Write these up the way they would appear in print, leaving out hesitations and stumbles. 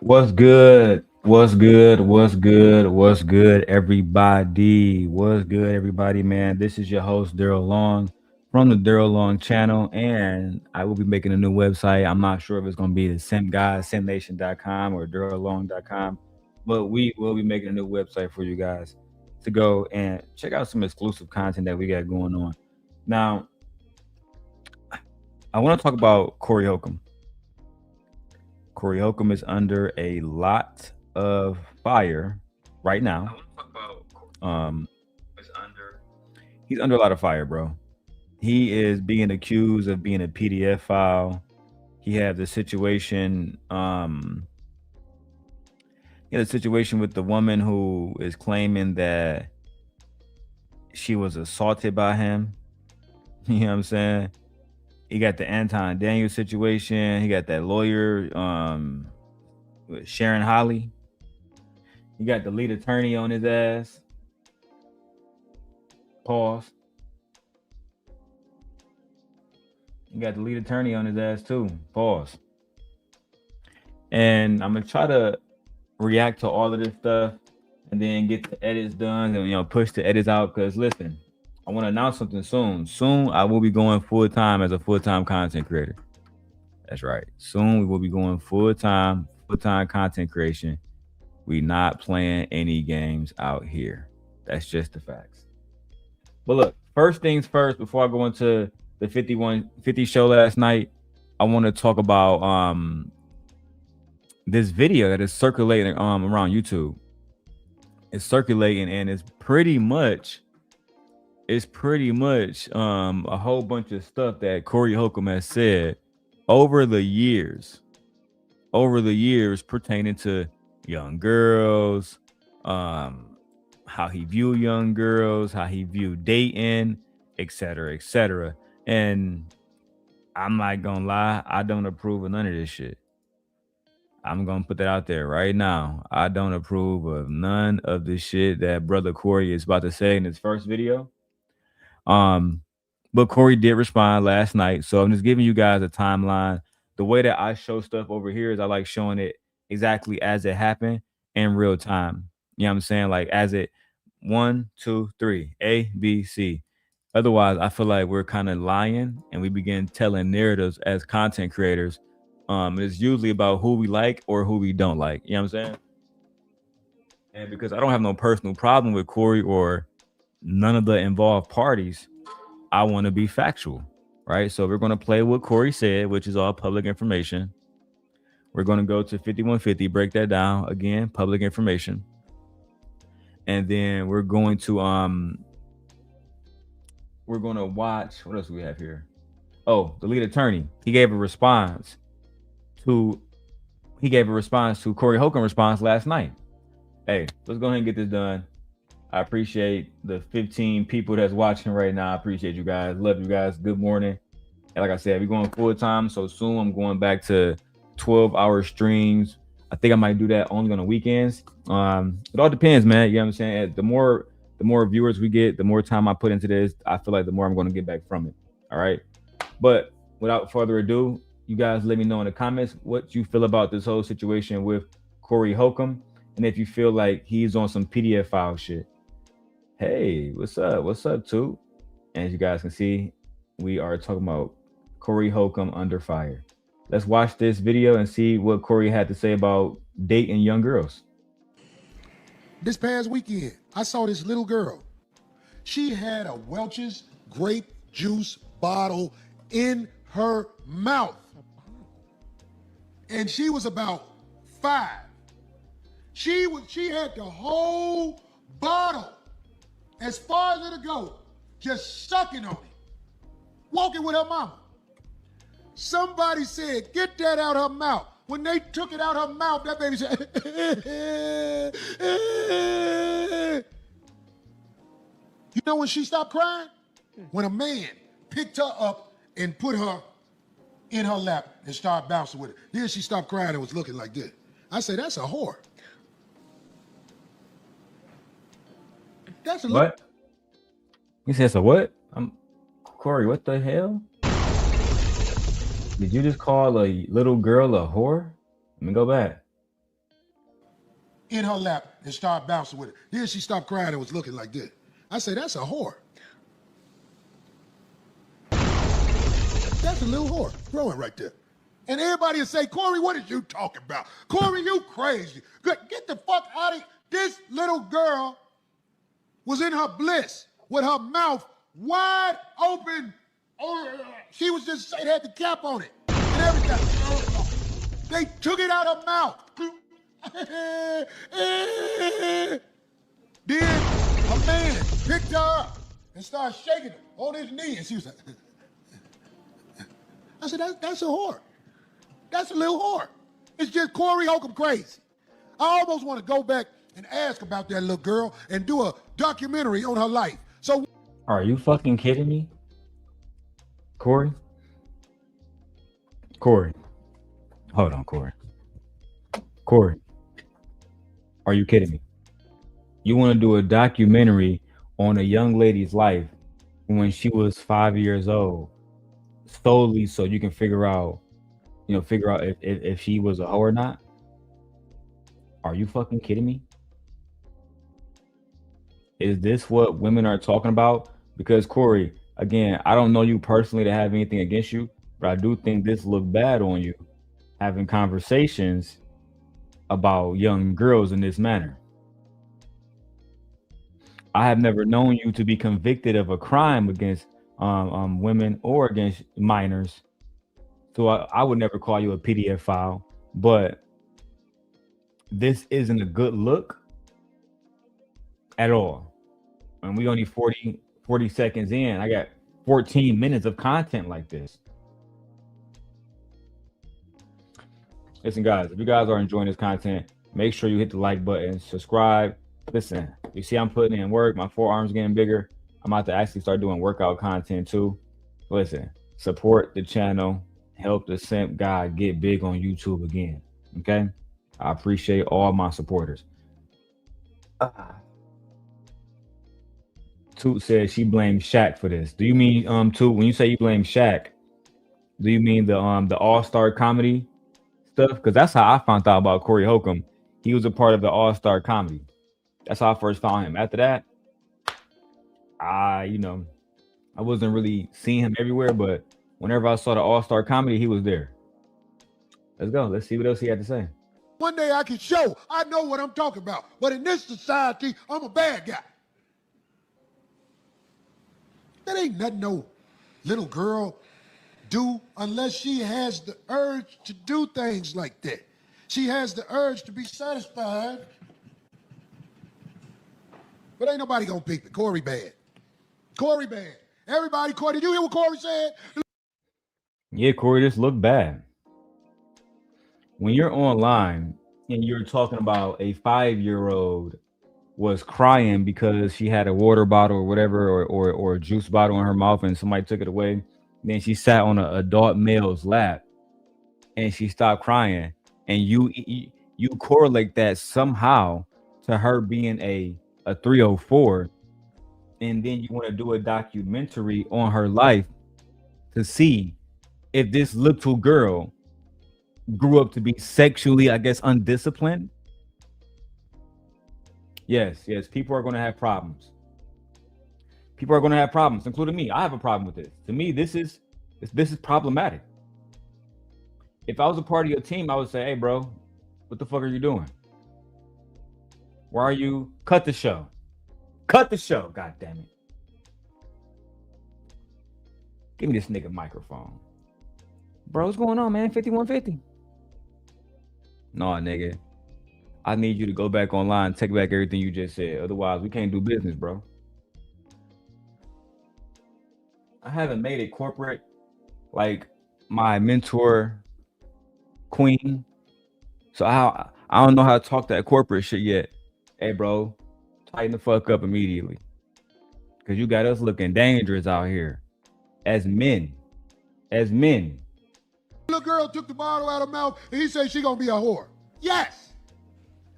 What's good? What's good? What's good? What's good, everybody? What's good, everybody, man? This is your host, Darrel Long from the Darrel Long channel, and I will be making a new website. I'm not sure if it's going to be the Sim Guy, SimNation.com or DarrelLong.com, but we will be making a new website for you guys to go and check out some exclusive content that we got going on. Now, I want to talk about Corey Holcomb. Corey Holcomb is under a lot of fire right now. Um, he's under a lot of fire, bro. He is being accused of being a PDF file. He had the situation. He had a situation with the woman who is claiming that she was assaulted by him. You know what I'm saying? He got the Anton Daniels situation. He got that lawyer, with Sharon Holly. He got the lead attorney on his ass. Pause. He got the lead attorney on his ass too. Pause. And I'm gonna try to react to all of this stuff and then get the edits done and push the edits out. Cause listen, I want to announce something soon. Soon I will be going full time as a full time content creator. That's right. Soon we will be going full time content creation. We not playing any games out here. That's just the facts. But look, first things first, before I go into the 5150 show last night, I want to talk about this video that is circulating around YouTube. It's circulating and it's pretty much a whole bunch of stuff that Corey Holcomb has said over the years pertaining to young girls, how he viewed young girls, how he viewed dating, etc., etc. And I'm not gonna lie, I don't approve of none of this shit. I'm gonna put that out there right now. I don't approve of none of the shit that brother Corey is about to say in his first video. Um, but Corey did respond last night, so I'm just giving you guys a timeline. The way that I show stuff over here is I like showing it exactly as it happened in real time. You know what I'm saying? Like as it one, two, three, A, B, C. Otherwise, I feel like we're kind of lying and we begin telling narratives as content creators. It's usually about who we like or who we don't like. You know what I'm saying? And because I don't have no personal problem with Corey or none of the involved parties, I want to be factual, right? So we're going to play what Corey said, which is all public information. We're going to go to 5150, break that down again, public information. And then we're going to watch, what else do we have here? Oh, the lead attorney. He gave a response to Corey Holcomb response last night. Hey, let's go ahead and get this done. I appreciate the 15 people that's watching right now. I appreciate you guys. Love you guys. Good morning. And like I said, we're going full time. So soon I'm going back to 12-hour streams. I think I might do that only on the weekends. It all depends, man. You know what I'm saying? The more viewers we get, the more time I put into this, I feel like the more I'm going to get back from it. All right. But without further ado, you guys let me know in the comments what you feel about this whole situation with Corey Holcomb. And if you feel like he's on some PDF file shit. Hey, what's up? What's up, too? And as you guys can see, we are talking about Corey Holcomb under fire. Let's watch this video and see what Corey had to say about dating young girls. This past weekend, I saw this little girl. She had a Welch's grape juice bottle in her mouth. And she was about 5. She had the whole bottle as far as it'll go, just sucking on it, walking with her mama. Somebody said, get that out her mouth. When they took it out her mouth, that baby said, You know when she stopped crying? When a man picked her up and put her in her lap and started bouncing with it. Then she stopped crying and was looking like this. I said, that's a whore. That's a What? He says a what? Corey, what the hell? Did you just call a little girl a whore? Let me go back. in her lap and started bouncing with it. Then she stopped crying and was looking like this. I said, that's a whore. That's a little whore growing right there. And everybody will say, Corey, what is you talking about? Corey, you crazy. Get the fuck out of here. This little girl was in her bliss with her mouth wide open. She was just, it had the cap on it and everything. They took it out her mouth. Then a man picked her up and started shaking her on his knee. And she was like, I said, that's a whore. That's a little whore. It's just Corey Holcomb crazy. I almost want to go back and ask about that little girl and do a documentary on her life. So, are you fucking kidding me? Corey? Corey. Hold on, Corey. Corey. Are you kidding me? You want to do a documentary on a young lady's life when she was 5 years old, solely so you can figure out if she was a hoe or not? Are you fucking kidding me? Is this what women are talking about? Because Corey, again, I don't know you personally to have anything against you, but I do think this looked bad on you, having conversations about young girls in this manner. I have never known you to be convicted of a crime against women or against minors. So I would never call you a PDF file, but this isn't a good look at all. And we only 40 seconds in. I got 14 minutes of content like this. Listen, guys, if you guys are enjoying this content, make sure you hit the like button, subscribe. Listen, you see I'm putting in work. My forearms getting bigger. I'm about to actually start doing workout content too. Listen, support the channel. Help the simp guy get big on YouTube again. Okay? I appreciate all my supporters. Toot says she blamed Shaq for this. Do you mean Toot, when you say you blame Shaq, do you mean the All-Star comedy stuff? Because that's how I found out about Corey Holcomb. He was a part of the All-Star comedy. That's how I first found him. After that, I wasn't really seeing him everywhere, but whenever I saw the All-Star comedy, he was there. Let's go. Let's see what else he had to say. One day I can show I know what I'm talking about. But in this society, I'm a bad guy. That ain't nothing no little girl do unless she has the urge to do things like that. She has the urge to be satisfied. But ain't nobody gonna peep it. Corey bad. Corey bad. Everybody, Corey, did you hear what Corey said? Yeah, Corey, this looked bad. When you're online and you're talking about a 5-year-old was crying because she had a water bottle or whatever, or a juice bottle in her mouth and somebody took it away. Then she sat on an adult male's lap and she stopped crying. And you correlate that somehow to her being a 304. And then you want to do a documentary on her life to see if this little girl grew up to be sexually, I guess, undisciplined. Yes, people are going to have problems. People are going to have problems, including me. I have a problem with this. To me, this is problematic. If I was a part of your team, I would say, hey, bro, what the fuck are you doing? Why are you? Cut the show. Cut the show, god damn it. Give me this nigga microphone. Bro, what's going on, man? 5150. No, nigga. I need you to go back online and take back everything you just said. Otherwise, we can't do business, bro. I haven't made it corporate like my mentor, Queen. So I don't know how to talk that corporate shit yet. Hey, bro, tighten the fuck up immediately. Because you got us looking dangerous out here. As men. As men. Little girl took the bottle out of her mouth and he said she gonna be a whore. Yes.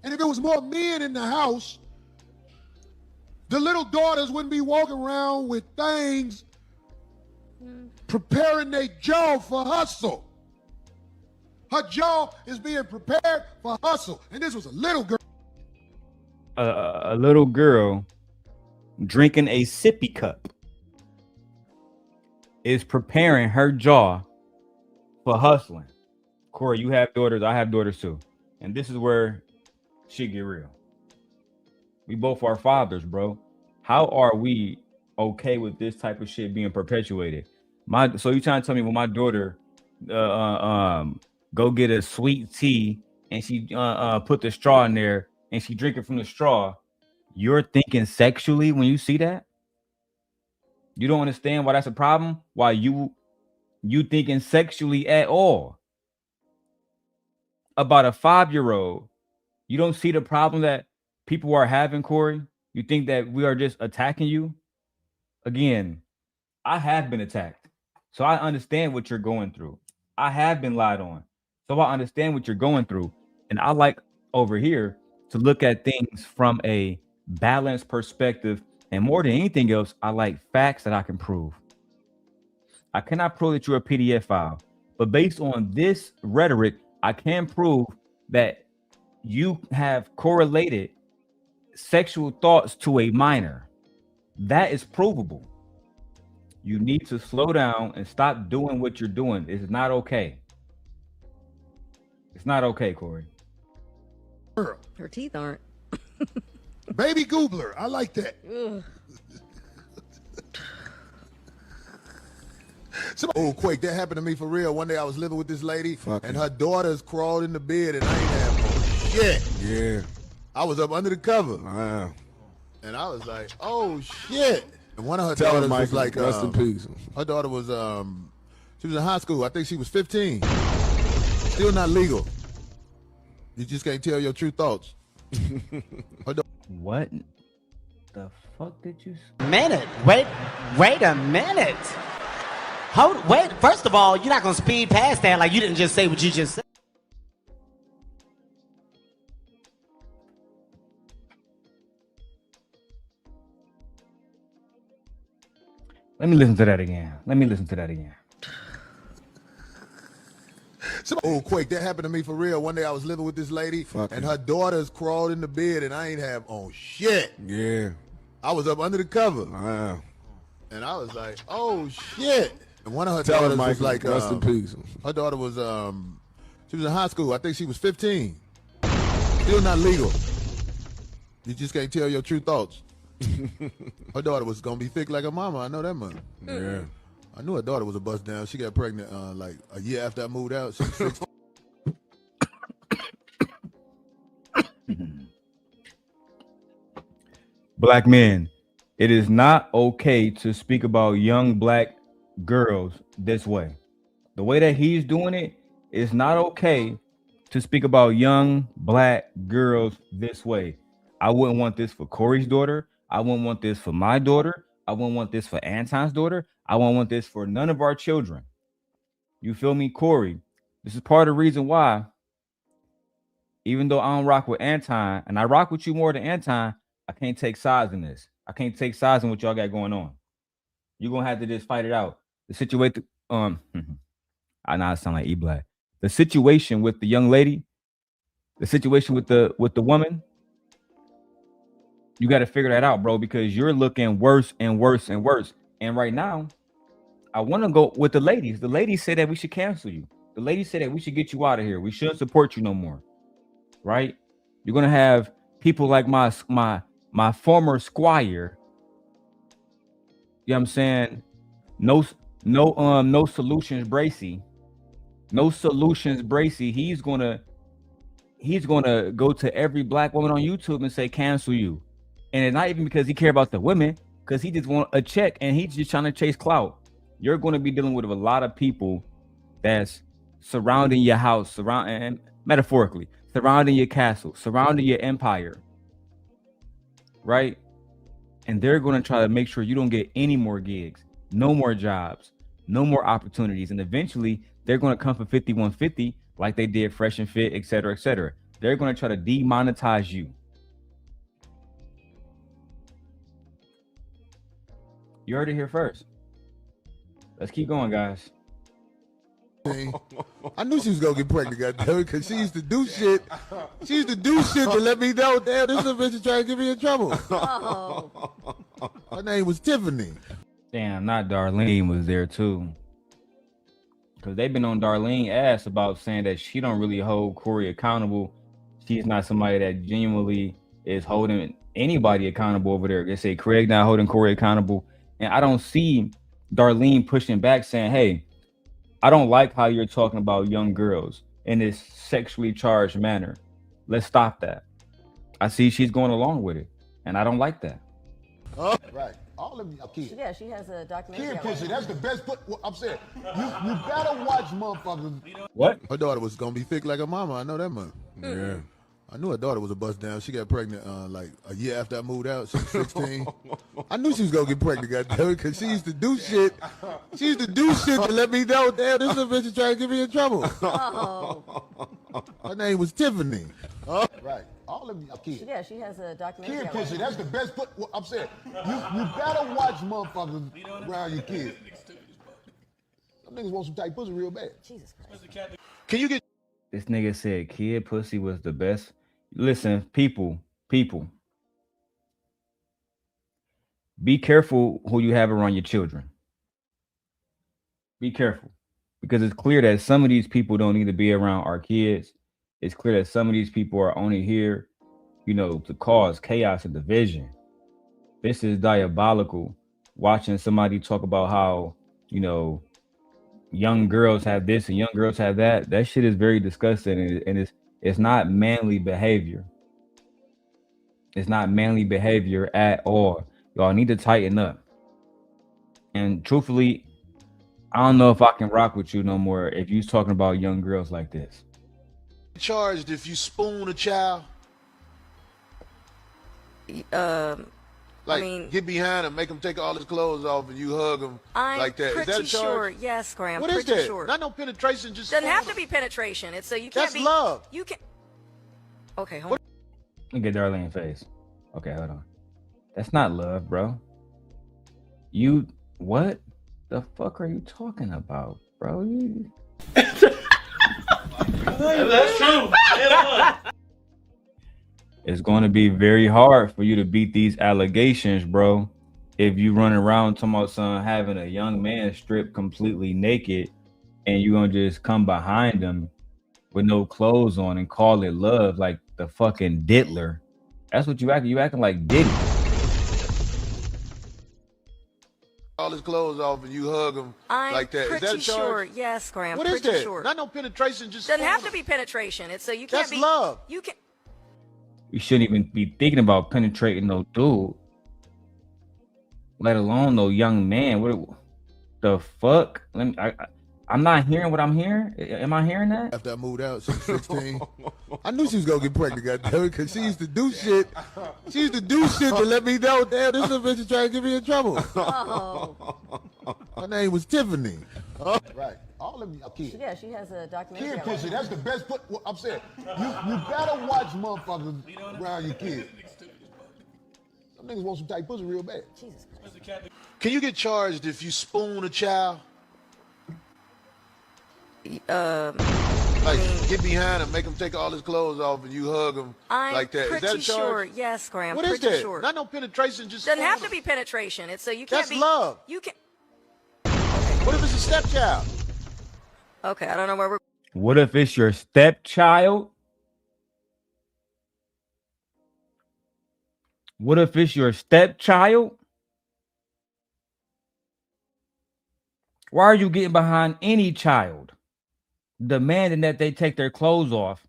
And if it was more men in the house, the little daughters wouldn't be walking around with things preparing their jaw for hustle. Her jaw is being prepared for hustle. And this was a little girl. a little girl drinking a sippy cup is preparing her jaw for hustling. Corey, you have daughters. I have daughters too. And this is where shit get real. We both are fathers, bro. How are we okay with this type of shit being perpetuated? So you trying to tell me when my daughter go get a sweet tea and she put the straw in there and she drink it from the straw, you're thinking sexually when you see that? You don't understand why that's a problem? Why you thinking sexually at all about a 5-year-old? You don't see the problem that people are having, Corey? You think that we are just attacking you? Again, I have been attacked. So I understand what you're going through. I have been lied on. So I understand what you're going through. And I like over here to look at things from a balanced perspective. And more than anything else, I like facts that I can prove. I cannot prove that you're a PDF file, but based on this rhetoric, I can prove that you have correlated sexual thoughts to a minor. That is provable. You need to slow down and stop doing what you're doing. It's not okay. It's not okay, Corey. Her teeth aren't. Baby Goobler. I like that. Oh, Quake, that happened to me for real. One day I was living with this lady, and her daughters crawled in the bed, and I ain't have no shit. Yeah. I was up under the cover. Wow. And I was like, oh, shit. And one of her Tell daughters Michael, was like, rest in peace. her daughter was, she was in high school. I think she was 15. Still not legal. You just can't tell your true thoughts. What the fuck did you say? Minute. Wait a minute. Wait, first of all, you're not gonna speed past that like you didn't just say what you just said. Let me listen to that again. Oh, Quake, that happened to me for real. One day I was living with this lady, and her daughters crawled in the bed, and I ain't have on shit. Yeah. I was up under the cover. Wow. And I was like, oh, shit. And one of her Tell daughters Michael, was like, rest in peace. her daughter was, she was in high school. I think she was 15. Still not legal. You just can't tell your true thoughts. Her daughter was going to be thick like her mama. I know that much. Yeah. I knew her daughter was a bust down. She got pregnant like a year after I moved out. She was 16. Black men, it is not okay to speak about young black girls this way. The way that he's doing it is not okay to speak about young black girls this way. I wouldn't want this for Corey's daughter. I wouldn't want this for my daughter. I wouldn't want this for Anton's daughter. I wouldn't want this for none of our children. You feel me, Corey? This is part of the reason why, even though I don't rock with Anton, and I rock with you more than Anton, I can't take sides in this. I can't take sides in what y'all got going on. You're gonna have to just fight it out. The situation, I know I sound like E-Black. The situation with the young lady, the situation with the woman, you got to figure that out, bro, because you're looking worse and worse and worse. And right now, I want to go with the ladies. The ladies say that we should cancel you. The ladies say that we should get you out of here. We shouldn't support you no more. Right? You're gonna have people like my former squire. You know what I'm saying? No solutions, Bracy. No solutions, Bracy. He's gonna go to every black woman on YouTube and say cancel you. And it's not even because he care about the women, because he just want a check and he's just trying to chase clout. You're going to be dealing with a lot of people that's surrounding your house, and metaphorically, surrounding your castle, surrounding your empire, right? And they're going to try to make sure you don't get any more gigs, no more jobs, no more opportunities. And eventually they're going to come for 5150 like they did Fresh and Fit, et cetera, et cetera. They're going to try to demonetize you. You heard it here first. Let's keep going, guys. I knew she was gonna get pregnant, goddamn it, because she used to do shit. She used to do shit to let me know, damn, this little bitch is trying to get me in trouble. Oh. Her name was Tiffany. Damn, not Darlene was there too. Because they've been on Darlene ass about saying that she don't really hold Corey accountable. She's not somebody that genuinely is holding anybody accountable over there. They say Craig not holding Corey accountable. And I don't see Darlene pushing back saying, hey, I don't like how you're talking about young girls in this sexually charged manner. Let's stop that. I see she's going along with it, and I don't like that. Right. All of you are kids. Yeah, she has a documentary. Kid pussy, that's the best. I'm saying, you better watch motherfuckers. What? Her daughter was gonna be thick like her mama. I know that much. Yeah. I knew her daughter was a bust down. She got pregnant like a year after I moved out. She was 16. I knew she was gonna get pregnant, goddamn it, because she used to do shit. She used to do shit to let me know, damn, this little bitch is trying to get me in trouble. Oh. Her name was Tiffany. Right. All of you are kids. Yeah, she has a documentary. Kid pussy, that's the best. I'm saying, you better watch motherfuckers around your kids. Some niggas want some tight pussy real bad. Jesus Christ. Can you get This nigga said kid pussy was the best. Listen, people, be careful who you have around your children. Be careful, because it's clear that some of these people don't need to be around our kids. It's clear that some of these people are only here, to cause chaos and division. This is diabolical. Watching somebody talk about how, young girls have this and young girls have that. That shit is very disgusting, and it's not manly behavior. It's not manly behavior at all. Y'all need to tighten up. And truthfully, I don't know if I can rock with you no more if you're talking about young girls like this. charged if you spoon a child? I mean, get behind him, make him take all his clothes off, and you hug him like that. I'm Is that a pretty charge? sure. Yes, Graham. What is pretty that? sure. Not no penetration. Just Doesn't have to be penetration. It's so you can't That's be. love. You can. Okay, hold on. Look at Darlene face. Okay, hold on. That's not love, bro. You what the fuck are you talking about, bro? That's true. It's going to be very hard for you to beat these allegations, bro. If you run around talking about son having a young man stripped completely naked, and you're gonna just come behind him with no clothes on and call it love, like the fucking diddler. That's what you acting. You acting like Diddy. all his clothes off, and you hug him like that. Is that a Pretty charge? sure. Yes, Graham. What is pretty that? sure. Not no penetration. Just Doesn't have spoon to be penetration. It's so you can't That's be. love. You can. You shouldn't even be thinking about penetrating no dude, let alone no young man. What the fuck? I'm not hearing what I'm hearing. Am I hearing that? After I moved out, she was 16. I knew she was gonna get pregnant, goddamn it, because she used to do shit. She used to do shit to let me know, damn, this little bitch is trying to get me in trouble. Oh. Her name was Tiffany. Right. All of you are kids. Yeah, she has a documentary. Kid pussy, that's the best. I'm saying, you better watch motherfuckers around your kids. Some niggas want some tight pussy real bad. Jesus Christ. Can you get charged if you spoon a child? Get behind him, make him take all his clothes off, and you hug him like that. Is that a Pretty charge? sure. Yes, Graham. What is pretty that? sure. Not no penetration. Just Doesn't have spoon to be penetration. It's so you That's can't be. love. You can. What if it's a stepchild? Okay, I don't know where we're. What if it's your stepchild? What if it's your stepchild? Why are you getting behind any child, demanding that they take their clothes off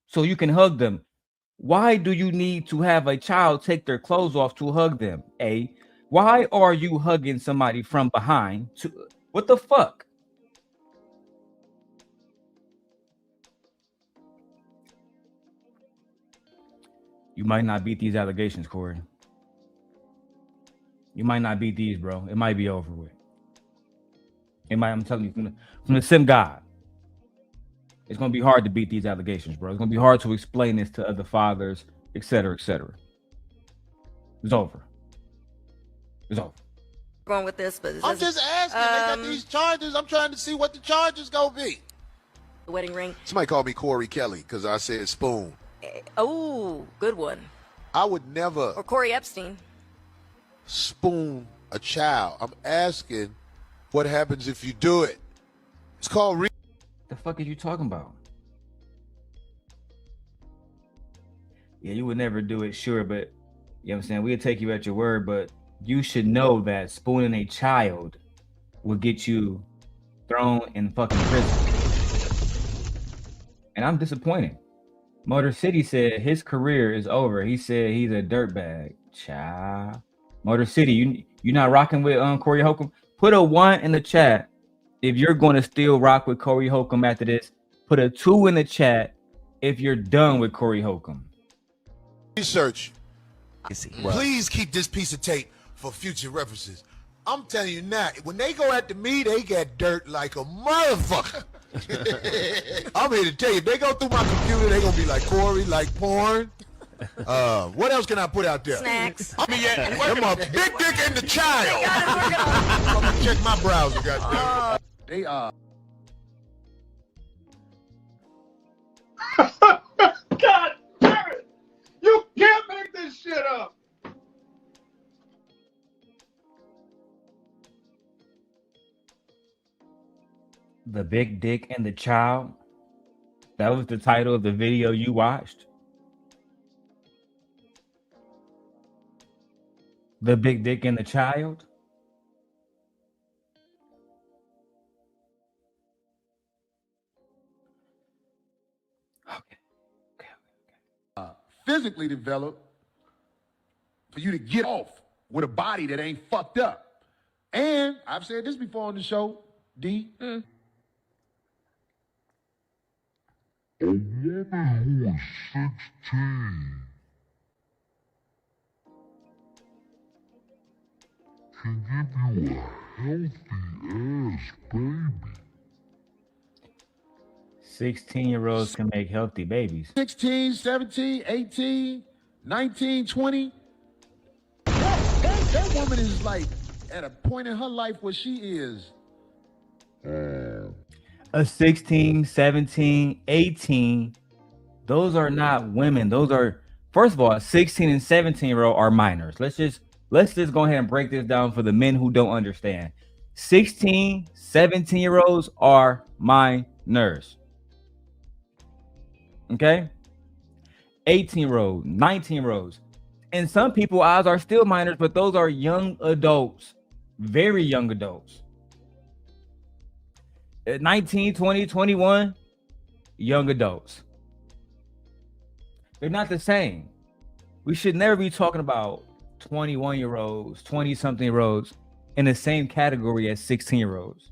so you can hug them? Why do you need to have a child take their clothes off to hug them? A. Why are you hugging somebody from behind? What the fuck? You might not beat these allegations, Corey. You might not beat these, bro. It might be over with. It might, I'm telling you, from the sim god. It's gonna be hard to beat these allegations, bro. It's gonna be hard to explain this to other fathers, etc., etc. It's over. It's over. going with this, but I'm just asking. They got these charges. I'm trying to see what the charges gonna be. the wedding ring. Somebody called me Corey Kelly because I said spoon. Oh, good one. I would never Or Corey Epstein. spoon a child. I'm asking what happens if you do it. It's called The fuck are you talking about? Yeah, you would never do it, sure, but you know what I'm saying? We'll take you at your word, but you should know that spooning a child will get you thrown in fucking prison. And I'm disappointed. Motor City said his career is over. He said he's a dirtbag. Child. Motor City, you not rocking with Corey Holcomb? Put a 1 in the chat if you're going to still rock with Corey Holcomb after this. Put a 2 in the chat if you're done with Corey Holcomb. research. Please keep this piece of tape for future references. I'm telling you now, when they go after me, they get dirt like a motherfucker. I'm here to tell you, if they go through my computer, they gonna be like, Corey, like porn. What else can I put out there? Snacks. I mean, yeah, them a big dick and the child. I'm gonna check my browser, goddamn. They are. God damn it! You can't make this shit up. The Big Dick and the Child. That was the title of the video you watched. The Big Dick and the Child. Physically developed for you to get off with a body that ain't fucked up. And I've said this before on the show, D. A woman who is 16 can give you a healthy ass baby. 16-year-olds can make healthy babies. 16, 17, 18, 19, 20. That woman is like at a point in her life where she is. A 16, 17, 18, those are not women. Those are, first of all, 16 and 17-year-old are minors. Let's just go ahead and break this down for the men who don't understand. 16, 17-year-olds are minors. Okay? 18-year-olds, 19-year-olds. And some people's eyes are still minors, but those are young adults. Very young adults. At 19, 20, 21, young adults. They're not the same. We should never be talking about 21-year-olds, 20-something-year-olds in the same category as 16-year-olds.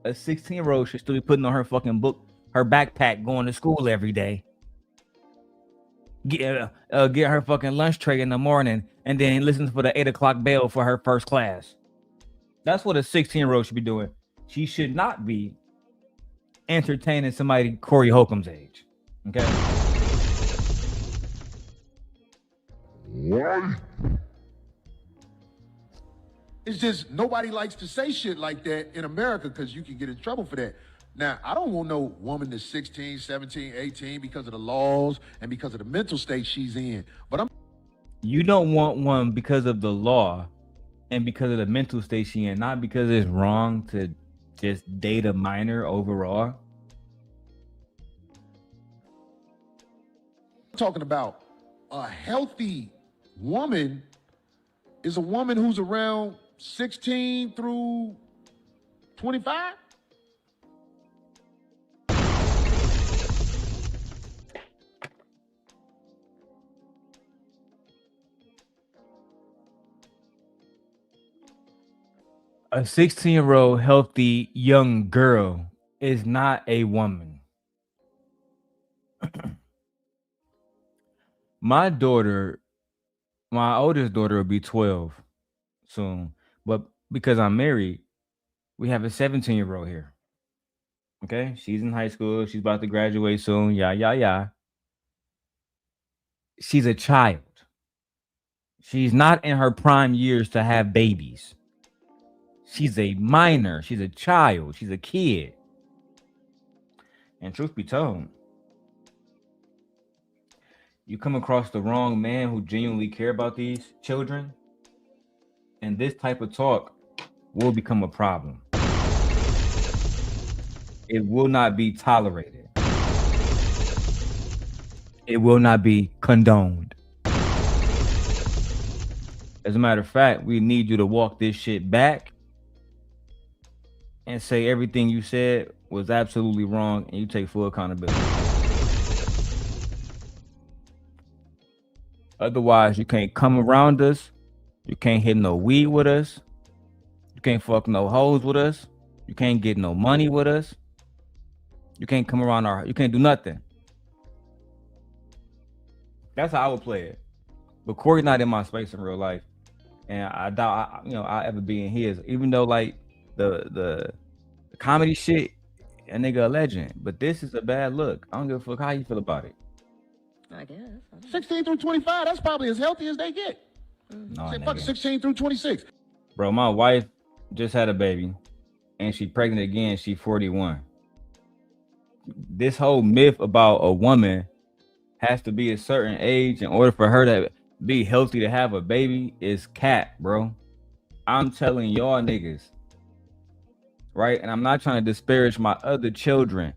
A 16-year-old should still be putting on her fucking book, her backpack, going to school every day. Get her fucking lunch tray in the morning and then listen for the 8 o'clock bell for her first class. That's what a 16-year-old should be doing. She should not be entertaining somebody Corey Holcomb's age. Okay? Why? It's just nobody likes to say shit like that in America because you can get in trouble for that. Now, I don't want no woman that's 16, 17, 18 because of the laws and because of the mental state she's in. But You don't want one because of the law and because of the mental state she's in, not because it's wrong to just date a minor overall. I'm talking about a healthy woman is a woman who's around 16 through 25. A 16-year-old healthy young girl is not a woman. My oldest daughter will be 12 soon, but because I'm married, we have a 17-year-old here. Okay, she's in high school. She's about to graduate soon. Yeah. She's a child. She's not in her prime years to have babies. She's a minor. She's a child. She's a kid. And truth be told, you come across the wrong man who genuinely care about these children, and this type of talk will become a problem. It will not be tolerated. It will not be condoned. As a matter of fact, we need you to walk this shit back and say everything you said was absolutely wrong, and you take full accountability. Otherwise, you can't come around us. You can't hit no weed with us. You can't fuck no hoes with us. You can't get no money with us. You can't come around you can't do nothing. That's how I would play it. But Corey's not in my space in real life. And I doubt I ever be in his. Even though like the comedy shit, a nigga a legend. But this is a bad look. I don't give a fuck how you feel about it. I guess. 16 through 25, that's probably as healthy as they get. No, Say, fuck 16 through 26. Bro, my wife just had a baby and she pregnant again. She 41. This whole myth about a woman has to be a certain age in order for her to be healthy to have a baby is cap, bro. I'm telling y'all niggas, right? And I'm not trying to disparage my other children,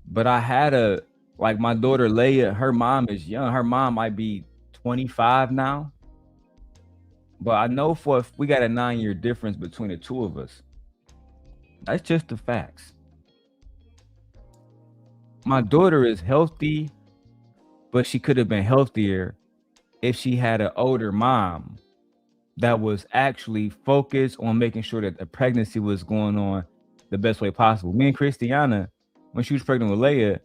but I had like my daughter Leia, her mom is young. Her mom might be 25 now. But I know we got a 9-year difference between the two of us. That's just the facts. My daughter is healthy, but she could have been healthier if she had an older mom that was actually focused on making sure that the pregnancy was going on the best way possible. Me and Christiana, when she was pregnant with Leia,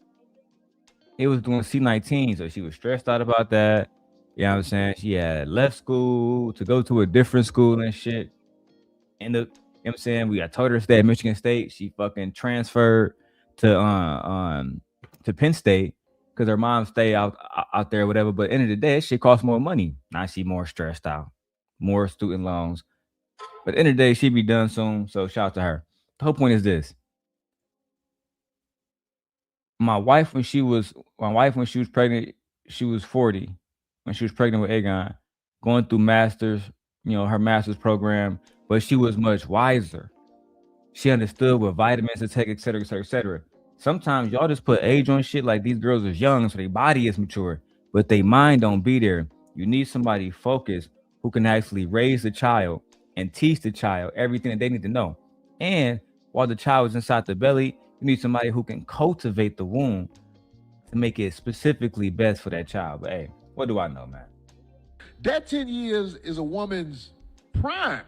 it was doing C19, so she was stressed out about that. You know what I'm saying? She had left school to go to a different school and shit. And you know what I'm saying? I told her to stay at Michigan State. She fucking transferred to Penn State because her mom stayed out there or whatever. But at the end of the day, that shit costs more money. Now she more stressed out, more student loans. But at the end of the day, she be done soon. So shout out to her. The whole point is this. My wife, when she was pregnant, she was 40 when she was pregnant with Aegon, going through her master's program, but she was much wiser. She understood what vitamins to take, et cetera, et cetera, et cetera. Sometimes y'all just put age on shit like these girls is young, so their body is mature, but their mind don't be there. You need somebody focused who can actually raise the child and teach the child everything that they need to know. And while the child is inside the belly, you need somebody who can cultivate the womb to make it specifically best for that child. But hey, what do I know, man? That 10 years is a woman's prime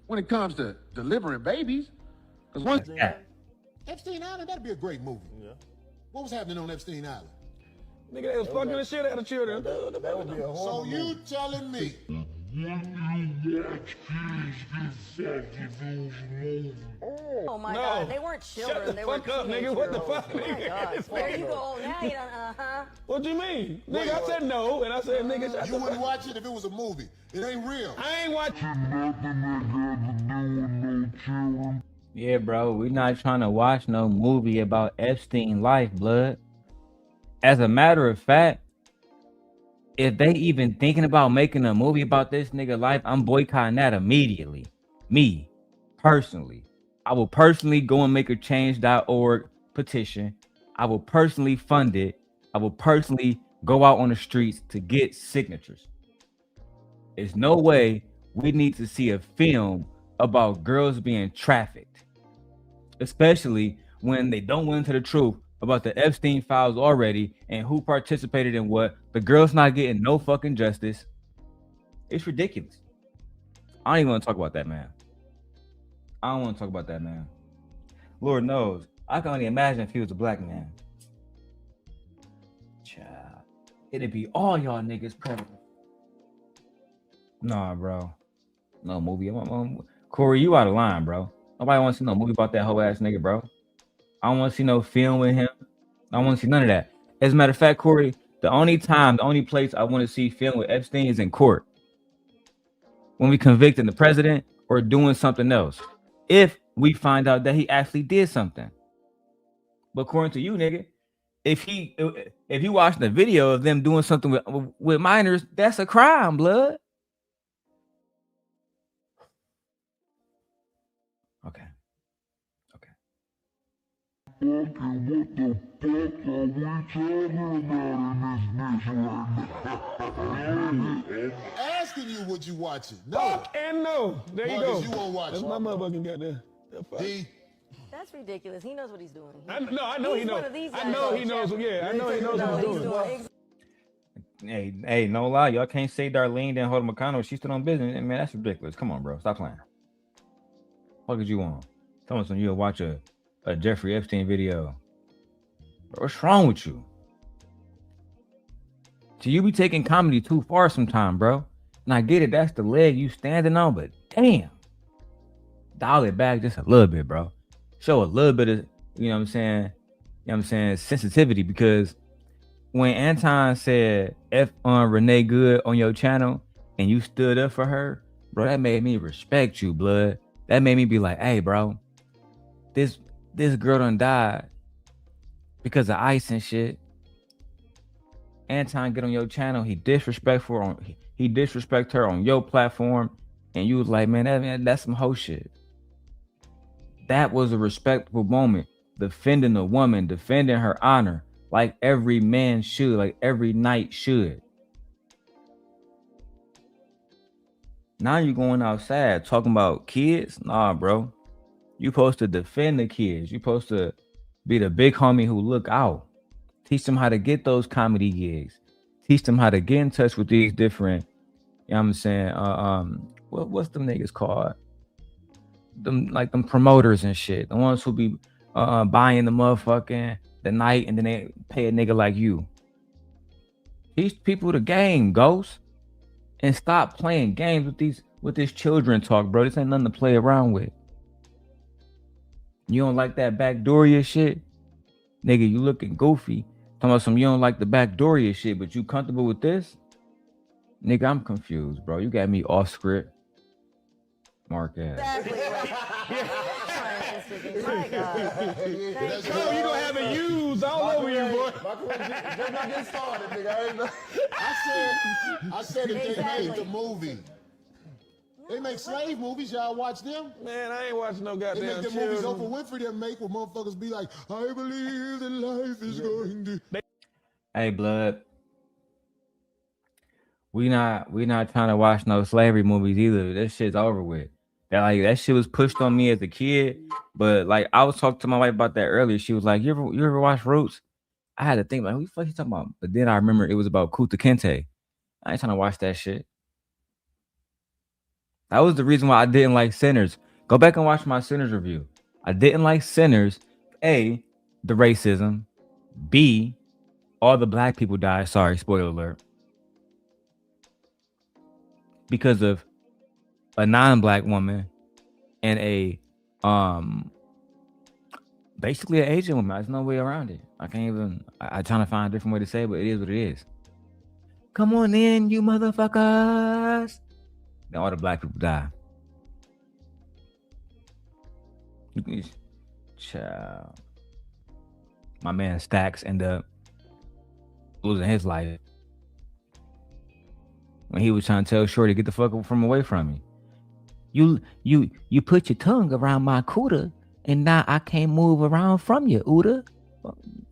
when it comes to delivering babies. Because once Epstein Island, that'd be a great movie. Yeah. What was happening on Epstein Island? Nigga, they was fucking the shit out of children. So you telling me? Oh my God, they weren't children. Shut the they fuck were up, nigga. What the fuck, Oh my nigga? God. There you go. Now you don't, What you mean? Nigga, I said no, and I said, nigga, shut You the wouldn't fuck. watch it if it was a movie. It ain't real. I ain't watching. Yeah, bro, we not trying to watch no movie about Epstein life, blood. As a matter of fact, if they even thinking about making a movie about this nigga life, I'm boycotting that immediately. Me, personally. I will personally go and make a change.org petition. I will personally fund it. I will personally go out on the streets to get signatures. There's no way we need to see a film about girls being trafficked, especially when they don't went into the truth about the Epstein files already and who participated in what. The girl's not getting no fucking justice. It's ridiculous. I don't even want to talk about that, man. I don't want to talk about that, man. Lord knows, I can only imagine if he was a black man. Child, it'd be all y'all niggas prevalent. Nah, bro. No movie. Corey, you out of line, bro. Nobody wants to see no movie about that whole ass nigga, bro. I don't want to see no film with him. I don't want to see none of that. As a matter of fact, Corey, the only place I want to see film with Epstein is in court. when we convicting the president or doing something else. If we find out that he actually did something. But according to you, nigga, if you watch the video of them doing something with minors, that's a crime, blood. Okay. What the fuck are we talking about in this bitch right now? Asking you what you watching. No. Fuck and no. There you Marcus, go. you won't watch That's it. my motherfucking goddamn. D. That's ridiculous. He knows what he's doing. I know he He's knows. one of these I guys know on he knows. Jeopardy. Yeah, I know he knows what he's doing. Hey, no lie, y'all can't say Darlene didn't hold McConnell. She's still on business. Man, that's ridiculous. Come on, bro. Stop playing. What did you want? Tell me something. You'll watch a Jeffrey Epstein video. Bro, what's wrong with you? So you be taking comedy too far sometime, bro. And I get it. That's the leg you standing on, but damn. Dial it back just a little bit, bro. Show a little bit of, you know what I'm saying, sensitivity, because when Anton said F on Renee Good on your channel and you stood up for her, bro, that made me respect you, blood. That made me be like, hey, bro, this girl done died because of ice and shit. Anton get on your channel, he disrespect her on your platform, and you was like, man, that's some hoe shit. That was a respectful moment, defending a woman, defending her honor, like every man should, like every knight should. Now you going outside talking about kids? Nah, bro. You supposed to defend the kids. You supposed to be the big homie who look out. Teach them how to get those comedy gigs. Teach them how to get in touch with these different, you know what I'm saying? What's them niggas called? Them promoters and shit. The ones who be buying the motherfucking the night and then they pay a nigga like you. Teach people the game, Ghost. And stop playing games with this children talk, bro. This ain't nothing to play around with. You don't like that backdooria shit? Nigga, you looking goofy. Talking about you don't like the backdooria shit, but you comfortable with this? Nigga, I'm confused, bro. You got me off script. Mark ass. Exactly right. My God. Oh, you gonna have it used all over you, boy. Just not getting started, nigga. I said if they made the movie. They make slave movies. Y'all watch them? Man, I ain't watching no They goddamn make the movies Oprah Winfrey them make where motherfuckers be like, I believe that life is going to. Hey, blood. We not trying to watch no slavery movies either. That shit's over with. That shit was pushed on me as a kid. But like I was talking to my wife about that earlier. She was like, you ever watch Roots? I had to think like, who the fuck you talking about? But then I remember it was about Kunta Kinte. I ain't trying to watch that shit. That was the reason why I didn't like Sinners. Go back and watch my Sinners review. I didn't like Sinners. A, the racism. B, all the black people died. Sorry, spoiler alert. Because of a non-black woman and a basically an Asian woman. There's no way around it. I can't even. I'm trying to find a different way to say it, but it is what it is. Come on in, you motherfuckers. Then all the black people die. Child. My man Stacks ended up losing his life when he was trying to tell Shorty, get the fuck from away from me. You put your tongue around my cooter, and now I can't move around from you, Uda.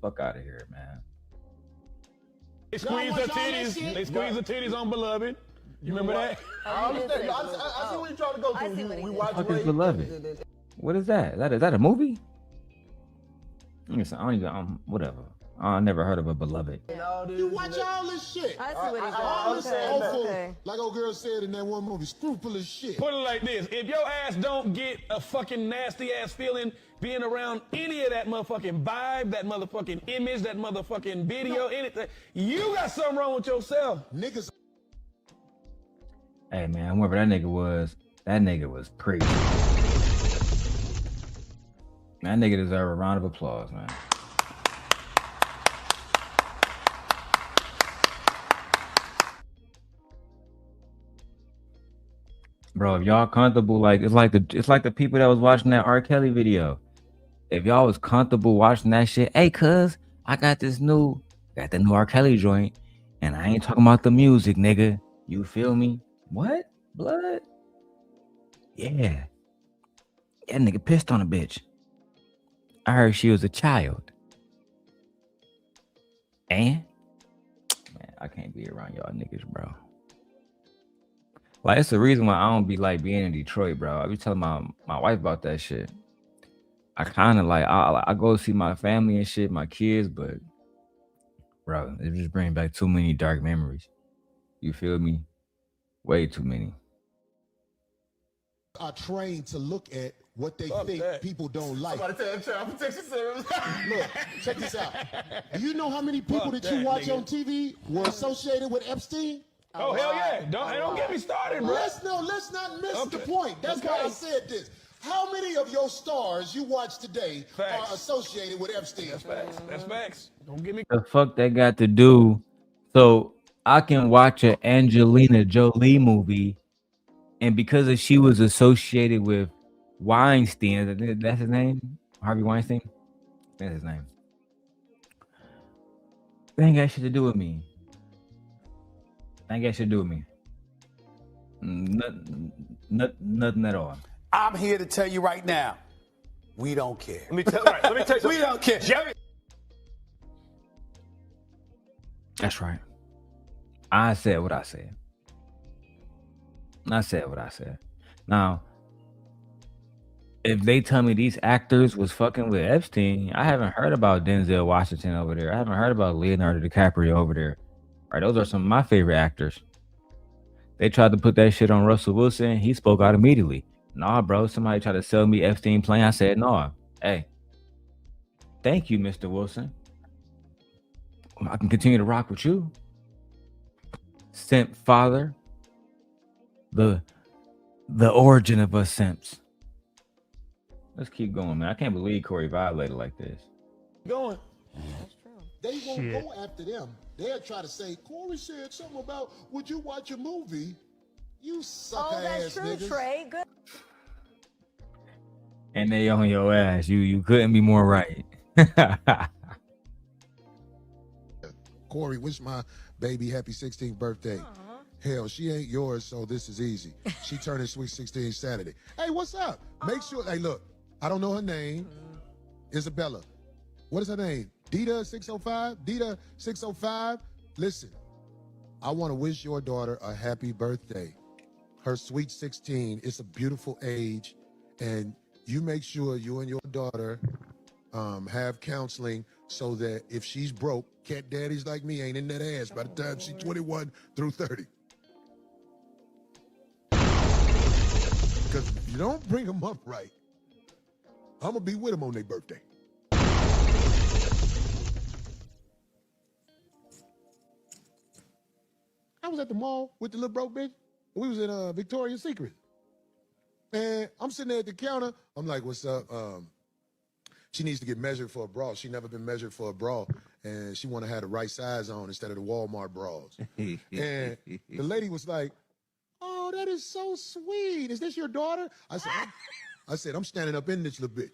Fuck out of here, man. They squeeze the titties. They squeeze the titties on Beloved. You remember that? I understand. I see what you're trying to go to. We watch What is Beloved? What is that? Is that a movie? Listen, I don't even. Whatever. I never heard of a Beloved. You watch all this shit. I see what he's All this awful, Okay. like old girl said in that one movie, scrupulous shit. Put it like this. If your ass don't get a fucking nasty ass feeling being around any of that motherfucking vibe, that motherfucking image, that motherfucking video, anything, you got something wrong with yourself. Niggas. Hey man, whoever that nigga was crazy. Man, that nigga deserve a round of applause, man. Bro, if y'all comfortable, like it's like the people that was watching that R. Kelly video. If y'all was comfortable watching that shit, hey, cuz I got the new R. Kelly joint, and I ain't talking about the music, nigga. You feel me? What? Blood? Yeah. That nigga pissed on a bitch. I heard she was a child. And man, I can't be around y'all niggas, bro. Like, it's the reason why I don't be like being in Detroit, bro. I be telling my wife about that shit. I kind of like I go see my family and shit, my kids, but bro, it just brings back too many dark memories. You feel me? Way too many. Are trained to look at what they Fuck think that. people don't like. I'm about to tell you, child protection service. Look, check this out. Do you know how many people Fuck that you that, watch nigga. on TV were associated with Epstein? Oh, hell yeah. Don't get me started, bro. Let's not miss the Okay. point. That's why I Okay. said this. How many of your stars you watch today Facts. are associated with Epstein? That's facts. That's facts. Don't get me. The fuck that got to do? So I can watch an Angelina Jolie movie, and because she was associated with Weinstein, that's his name, Harvey Weinstein. That's his name. That ain't got shit to do with me. That ain't got shit to do with me. Nothing at all. I'm here to tell you right now, we don't care. Let me tell you something. We don't care. Jerry. That's right. I said what I said. I said what I said. Now, if they tell me these actors was fucking with Epstein, I haven't heard about Denzel Washington over there. I haven't heard about Leonardo DiCaprio over there. All right, those are some of my favorite actors. They tried to put that shit on Russell Wilson. He spoke out immediately. Nah, bro, somebody tried to sell me Epstein plane. I said, no. Hey, thank you, Mr. Wilson. I can continue to rock with you. Simp father. The origin of us simps. Let's keep going, man. I can't believe Corey violated like this. Going. That's true. They won't go after them. They'll try to say, Corey said something about, would you watch a movie? You sucker Oh, that's ass true, niggas. Trey. Good. And they on your ass. You couldn't be more right. Corey, wish my baby happy 16th birthday. Hell, she ain't yours, so this is easy. She turning sweet 16 Saturday. Hey, what's up? Make sure, hey, look, I don't know her name. Isabella. What is her name? Dita 605? Dita 605? Listen, I want to wish your daughter a happy birthday. Her sweet 16. It's a beautiful age, and you make sure you and your daughter have counseling so that if she's broke, cat daddies like me ain't in that ass by the time she's 21 through 30. Because if you don't bring them up right, I'm going to be with them on their birthday. I was at the mall with the little broke bitch. We was in Victoria's Secret. And I'm sitting there at the counter. I'm like, what's up? She needs to get measured for a bra. She never been measured for a bra. And she want to have the right size on instead of the Walmart bras. And the lady was like, oh, that is so sweet. Is this your daughter? I said, I'm standing up in this little bitch.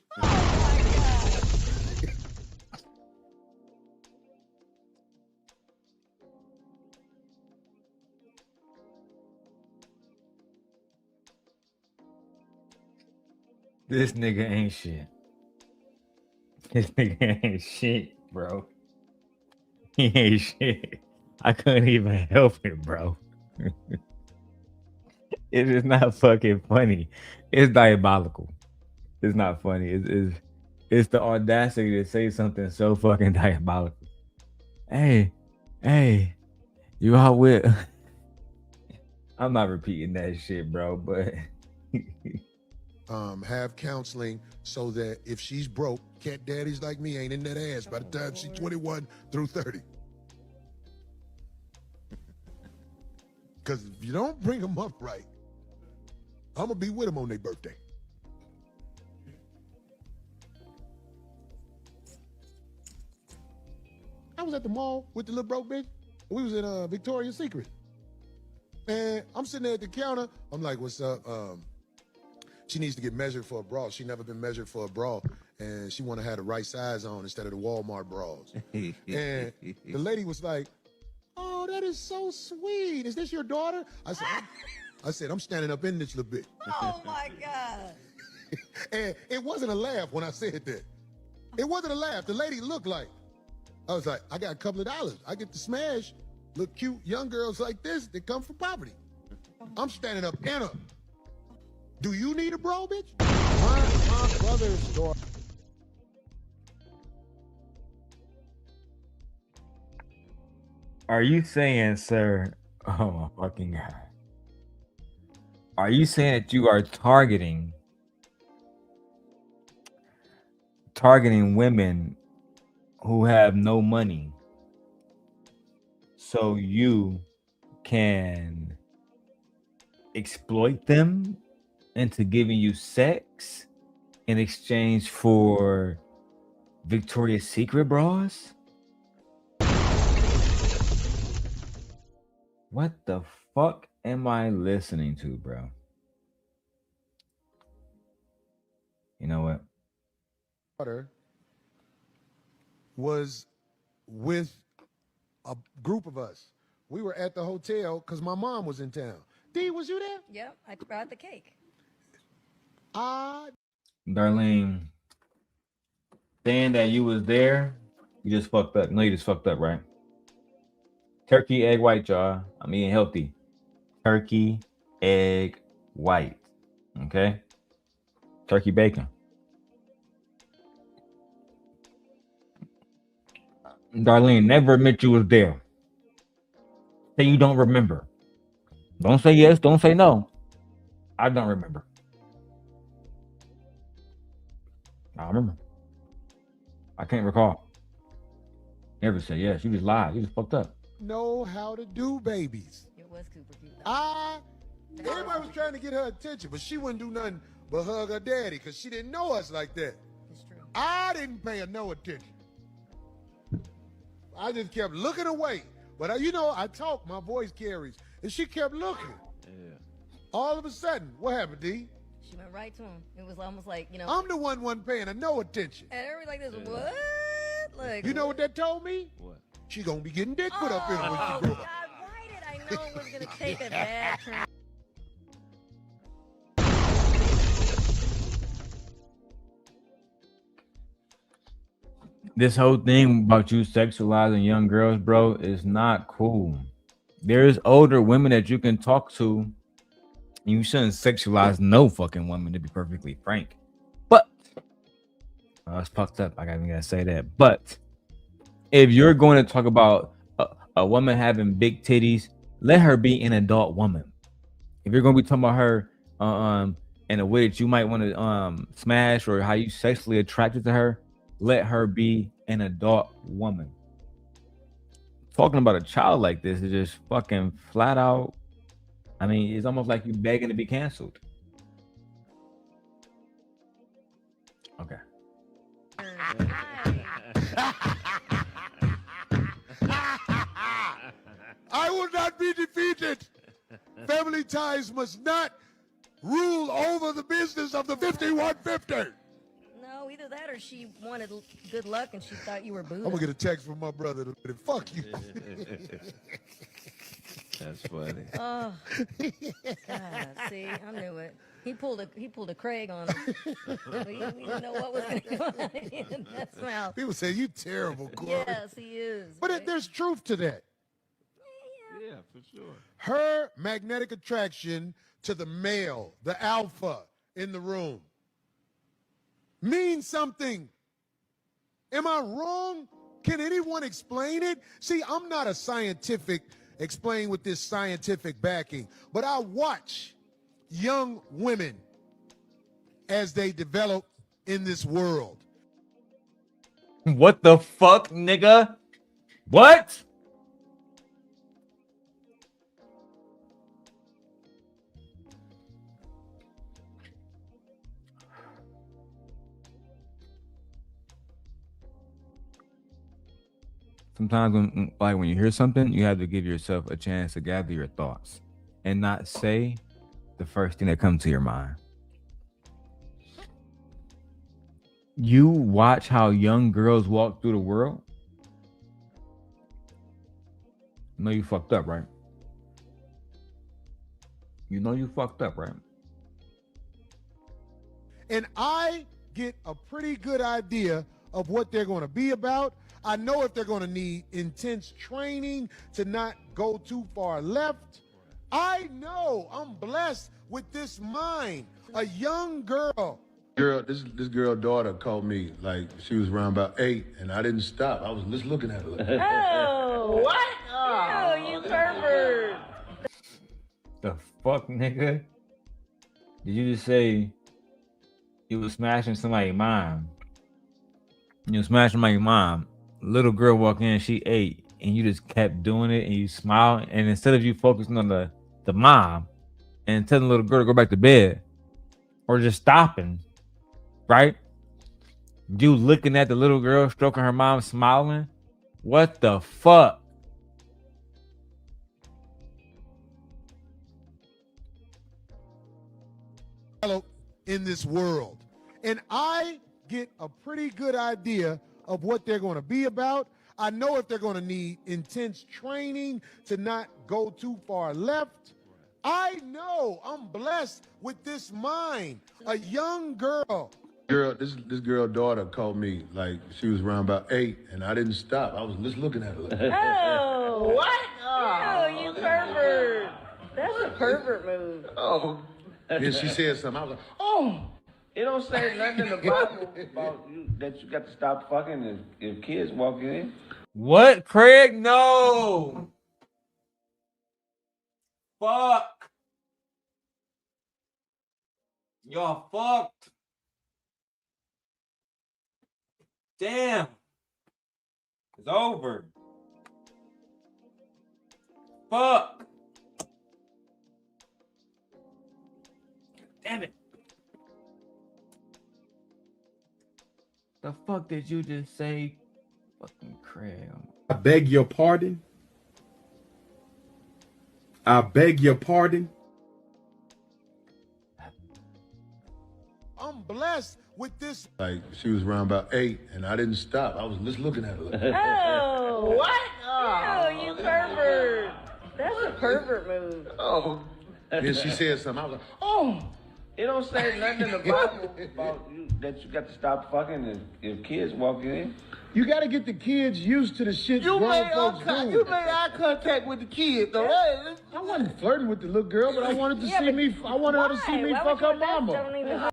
This nigga ain't shit. This nigga ain't shit, bro. He ain't shit. I couldn't even help it, bro. It is not fucking funny. It's diabolical. It's not funny. It's the audacity to say something so fucking diabolical. Hey, you out with? I'm not repeating that shit, bro. But have counseling so that if she's broke, cat daddies like me ain't in that ass by the time she's 21 through 30. Because if you don't bring them up right, I'm going to be with them on their birthday. I was at the mall with the little broke bitch. We was in Victoria's Secret. And I'm sitting there at the counter. I'm like, what's up? She needs to get measured for a bra. She never been measured for a bra. And she want to have the right size on instead of the Walmart bras. And the lady was like, oh, that is so sweet. Is this your daughter? I said, I'm standing up in this little bit. Oh my God. And it wasn't a laugh when I said that. It wasn't a laugh. The lady looked like, I was like, I got a couple of dollars. I get to smash look cute young girls like this that come from poverty. I'm standing up in her. Do you need a bra, bitch? My brother's daughter. Are you saying, sir? Oh my fucking God. Are you saying that you are targeting women who have no money so you can exploit them into giving you sex in exchange for Victoria's Secret bras? What the fuck am I listening to, bro? You know what? Daughter was with a group of us. We were at the hotel because my mom was in town. D, was you there? Yep, I brought the cake. Darlene, saying that you was there, you just fucked up. No, you just fucked up, right? Turkey, egg white, y'all. I'm eating healthy. Turkey, egg white. Okay? Turkey bacon. Darlene, never admit you was there. Say you don't remember. Don't say yes, don't say no. I don't remember. I remember. I can't recall. Never say yes. You just lied. You just fucked up. Know how to do babies. It was super cute. Everybody was trying to get her attention, but she wouldn't do nothing but hug her daddy because she didn't know us like that. It's true. I didn't pay her no attention. I just kept looking away. But I talk, my voice carries. And she kept looking. Yeah. All of a sudden, what happened, D? She went right to him. It was almost like, I'm the one wasn't paying her no attention. And everybody like this, what? Like, You know what that told me? What? She gonna be getting dick put up in her when Oh, she grow God, up. why did I know it was going to take a bad turn? This whole thing about you sexualizing young girls, bro, is not cool. There's older women that you can talk to. You shouldn't sexualize no fucking woman, to be perfectly frank. But it's fucked up. I gotta say that. But if you're going to talk about a woman having big titties, let her be an adult woman. If you're going to be talking about her in a way that you might want to smash or how you sexually attracted to her, let her be an adult woman. Talking about a child like this is just fucking flat out. I mean, it's almost like you begging to be canceled. Okay. I will not be defeated. Family ties must not rule over the business of the 5150. No, either that or she wanted good luck and she thought you were Buddha. I'm gonna get a text from my brother that fuck you. That's funny. Oh, God, see, I knew it. He pulled a Craig on him. We didn't know what was going to come out in that mouth. People say you terrible, Corey. Yes, he is. But there's truth to that. Yeah, for sure. Her magnetic attraction to the male, the alpha in the room, means something. Am I wrong? Can anyone explain it? See, I'm not a scientific explain with this scientific backing, but I watch young women as they develop in this world. What the fuck, nigga? What? Sometimes when you hear something, you have to give yourself a chance to gather your thoughts. and not say the first thing that comes to your mind. You watch how young girls walk through the world. You know you fucked up, right? You know you fucked up, right? And I get a pretty good idea of what they're going to be about. I know if they're going to need intense training to not go too far left. I know I'm blessed with this mind. A young girl. This girl daughter called me like she was around about 8, and I didn't stop. I was just looking at her. Like, Oh, what? Oh, you pervert. The fuck, nigga? Did you just say you was smashing somebody's mom? You was smashing my mom. Little girl walk in, she 8, and you just kept doing it, and you smiled, and instead of you focusing on the mom and telling the little girl to go back to bed, or just stopping, right? You looking at the little girl, stroking her mom, smiling. What the fuck? In this world. And I get a pretty good idea of what they're going to be about. I know if they're going to need intense training to not go too far left. I know I'm blessed with this mind. A young girl. This girl daughter called me like she was around about 8, and I didn't stop. I was just looking at her. Like, Oh, what? Oh, you pervert. That's a pervert move. Oh. and she said something. I was like, Oh. It don't say nothing in the Bible about you that you got to stop fucking if kids walk in. What, Craig? No. Fuck. Y'all fucked. Damn. It's over. Fuck. Damn it. The fuck did you just say? Fucking Craig. I beg your pardon. I beg your pardon. I'm blessed with this. like she was around about 8, and I didn't stop. I was just looking at her. Like, Oh, what? Oh, you pervert. That's a pervert move. Oh. and she said something. I was like, Oh. It don't say nothing in the Bible about you that you got to stop fucking if kids walk in. You got to get the kids used to the shit grown folks do. You made eye contact with the kids, though. Right? I wasn't flirting with the little girl, but I wanted to see me. I wanted her to see me fuck her mama.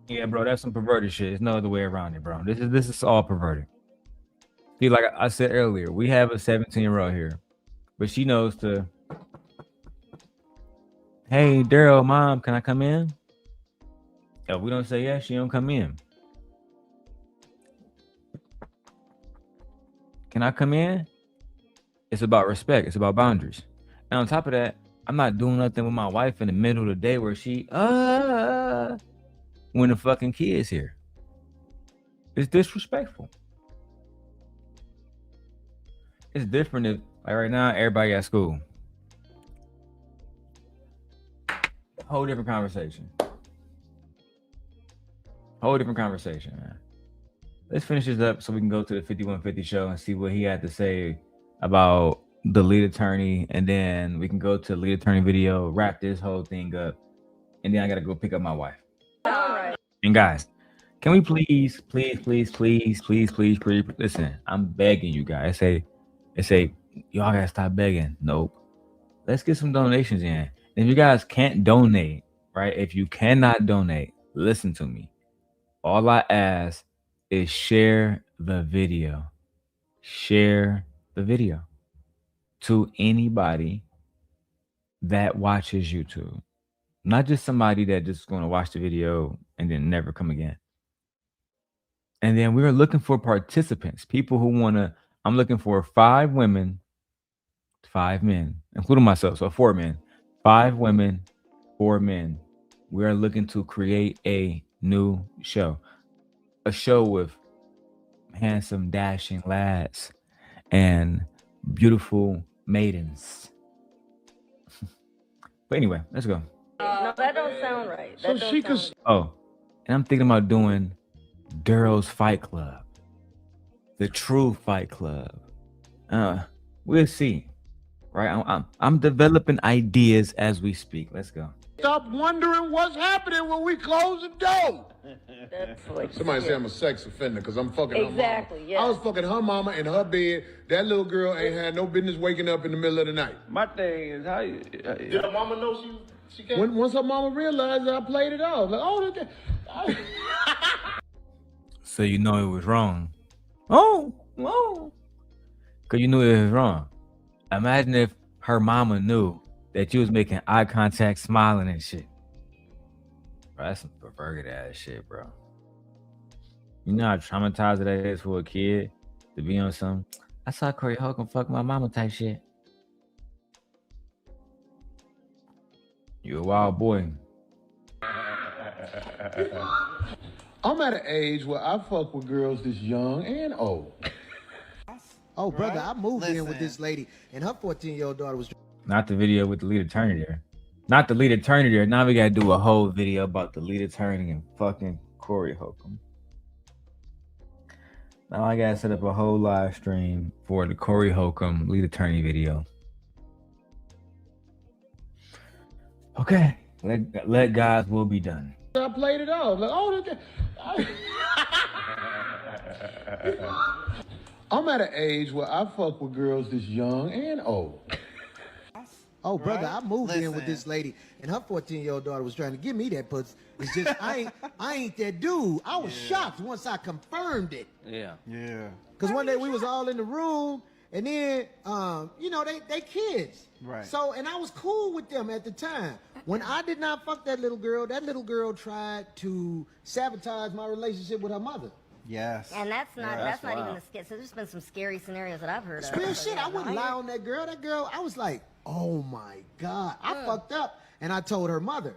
Yeah, bro, that's some perverted shit. There's no other way around it, bro. This is all perverted. See, like I said earlier, we have a 17-year-old here, but she knows to. Hey, Darrel, mom, can I come in? If we don't say yes, she don't come in. Can I come in? It's about respect. It's about boundaries. And on top of that, I'm not doing nothing with my wife in the middle of the day where she when the fucking kid's here. It's disrespectful. It's different if, like right now, everybody at school. Whole different conversation. Whole different conversation, man. Let's finish this up so we can go to the 5150 show and see what he had to say about the lead attorney, and then we can go to the lead attorney video, wrap this whole thing up, and then I gotta go pick up my wife. All right. And guys, can we please, listen, I'm begging you guys. They say, y'all gotta stop begging. Nope. Let's get some donations in. And if you guys can't donate, right? If you cannot donate, listen to me. All I ask is share the video. Share the video to anybody that watches YouTube. Not just somebody that just going to watch the video and then never come again. And then we're looking for participants, people who want to. I'm looking for 5 women, 5 men, including myself. So 4 men, 5 women, 4 men we are looking to create a new show. A show with handsome, dashing lads and beautiful maidens. But anyway, let's go. No, that don't sound right. That So she could. Oh, and I'm thinking about doing Darrel's Fight Club. The true Fight Club. We'll see. Right? I'm developing ideas as we speak. Let's go. Stop wondering what's happening when we close the door. That's like Somebody say I'm a sex offender because I'm fucking her mama. Exactly, yeah. I was fucking her mama in her bed. That little girl ain't had no business waking up in the middle of the night. My thing is how you. Did her mama know she can't? Once her mama realized that I played it off, like, oh, look at. So you know it was wrong. Oh. Because you knew it was wrong. Imagine if her mama knew that you was making eye contact, smiling and shit. Bro, that's some perverted ass shit, bro. You know how traumatized that is for a kid to be on some, I saw Corey Holcomb fuck my mama type shit. You a wild boy. I'm at an age where I fuck with girls this young and old. Oh, brother, I moved in with this lady, and her 14-year-old daughter was. Not the video with the lead attorney there. Not the lead attorney there. Now we gotta do a whole video about the lead attorney and fucking Corey Holcomb. Now I gotta set up a whole live stream for the Corey Holcomb lead attorney video. Okay, let God's will be done. I played it off, like, oh, look at. I'm at an age where I fuck with girls this young and old. Oh, brother, I moved in with this lady, and her 14-year-old daughter was trying to give me that pussy. It's just I ain't that dude. I was shocked once I confirmed it. Yeah. Because one day we was all in the room, and then you know they kids. Right. So and I was cool with them at the time. When I did not fuck that little girl tried to sabotage my relationship with her mother. Yes. And that's not that's even wild. the scare. So there's been some scary scenarios that I've heard of. Real shit. I wouldn't lie on that girl. That girl, I was like, oh my God. I fucked up. And I told her mother.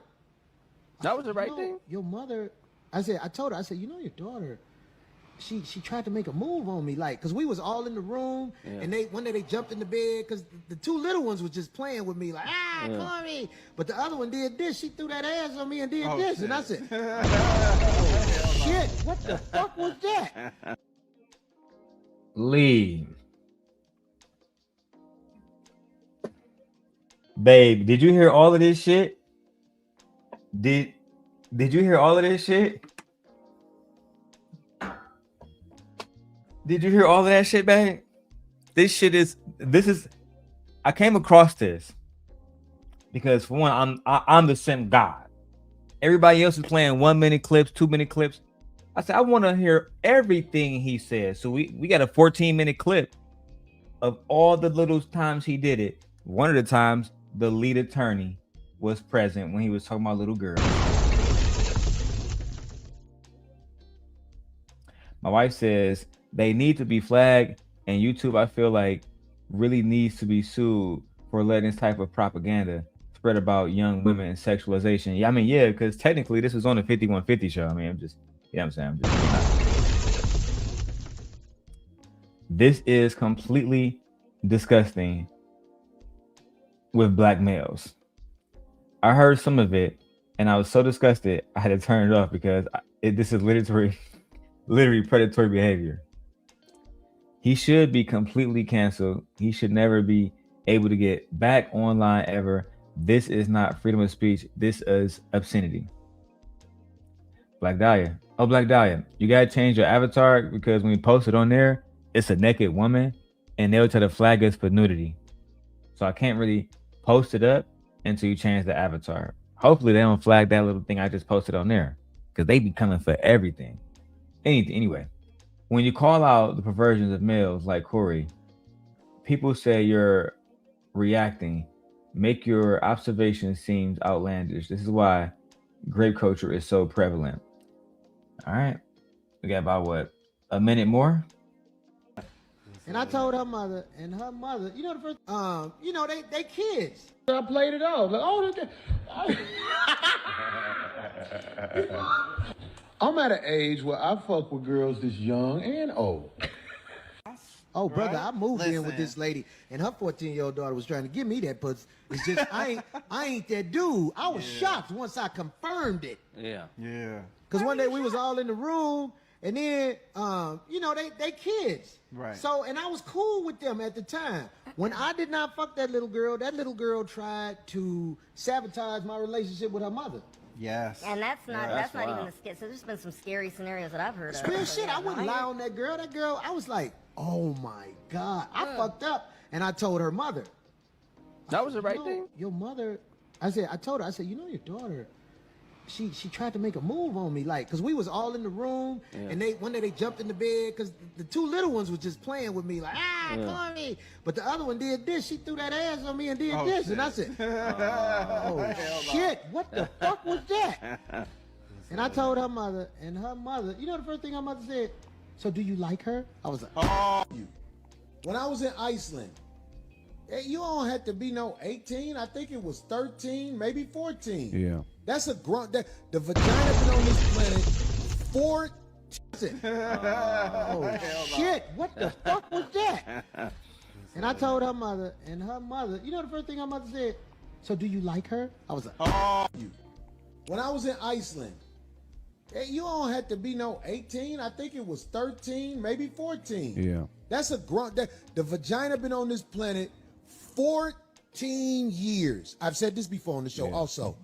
That was the right thing? Your mother, I told her, I said, you know your daughter, she tried to make a move on me, like, because we was all in the room, and one day they jumped in the bed, because the two little ones was just playing with me, like, Corey. But the other one did this. She threw that ass on me and did this. Shit. And I said, oh, shit, what the fuck was that? Lee. Babe, did you hear all of this shit? Did you hear all of this shit? Did you hear all of that shit, babe? This is I came across this because for one, I'm the same God. Everybody else is playing 1 minute clips, 2 minute clips. I said, I want to hear everything he says. So we got a 14-minute clip of all the little times he did it. One of the times the lead attorney was present when he was talking about little girls. My wife says they need to be flagged, and YouTube, I feel like, really needs to be sued for letting this type of propaganda spread about young women and sexualization. Yeah, I mean, yeah, because technically this was on the 5150 show. I mean, I'm just, you know what I'm saying? This is completely disgusting with black males. I heard some of it and I was so disgusted I had to turn it off because this is literally predatory behavior. He should be completely canceled. He should never be able to get back online ever. This is not freedom of speech. This is obscenity. Black Dahlia. Oh, Black Dahlia, you gotta change your avatar because when we post it on there, it's a naked woman and they'll try to flag us for nudity. So I can't really post it up until you change the avatar. Hopefully they don't flag that little thing I just posted on there because they be coming for everything. Anyway, when you call out the perversions of males like Corey, people say you're reacting, make your observation seems outlandish. This is why grape culture is so prevalent. All right, we got about what, a minute more? And I told her mother, and her mother, you know, the first, you know, they kids. I played it off, like, oh, look at. I'm at an age where I fuck with girls this young and old. Oh, brother, I moved in with this lady, and her 14-year-old daughter was trying to give me that pussy. It's just I ain't that dude. I was shocked once I confirmed it. Yeah. Yeah. Cause one day we was all in the room, and then you know they kids. Right. So and I was cool with them at the time. When I did not fuck that little girl tried to sabotage my relationship with her mother. Yes. And that's not that's even wild. the scary. So there's been some scary scenarios that I've heard of. Real So, shit. yeah, I wouldn't lie on that girl. That girl, I was like, oh my God, I fucked up, and I told her mother. That was the right thing? Your mother. I told her. I said, you know, your daughter. She tried to make a move on me, like, cause we was all in the room, and one day they jumped in the bed, cause the two little ones was just playing with me, like, Corny. But the other one did this. She threw that ass on me and did this, shit. and I said, oh shit, what the fuck was that? And I told her mother, and her mother, you know, the first thing her mother said, so do you like her? I was like, oh. When I was in Iceland, you don't have to be no 18. I think it was 13, maybe 14. Yeah. That's a grunt. The vagina been on this planet 14. Oh shit! What the fuck was that? And I told her mother, and her mother, you know, the first thing her mother said, so do you like her? I was like, oh. When I was in Iceland, you don't have to be no 18. I think it was 13, maybe 14. Yeah. That's a grunt. The vagina been on this planet 14 years. I've said this before on the show also.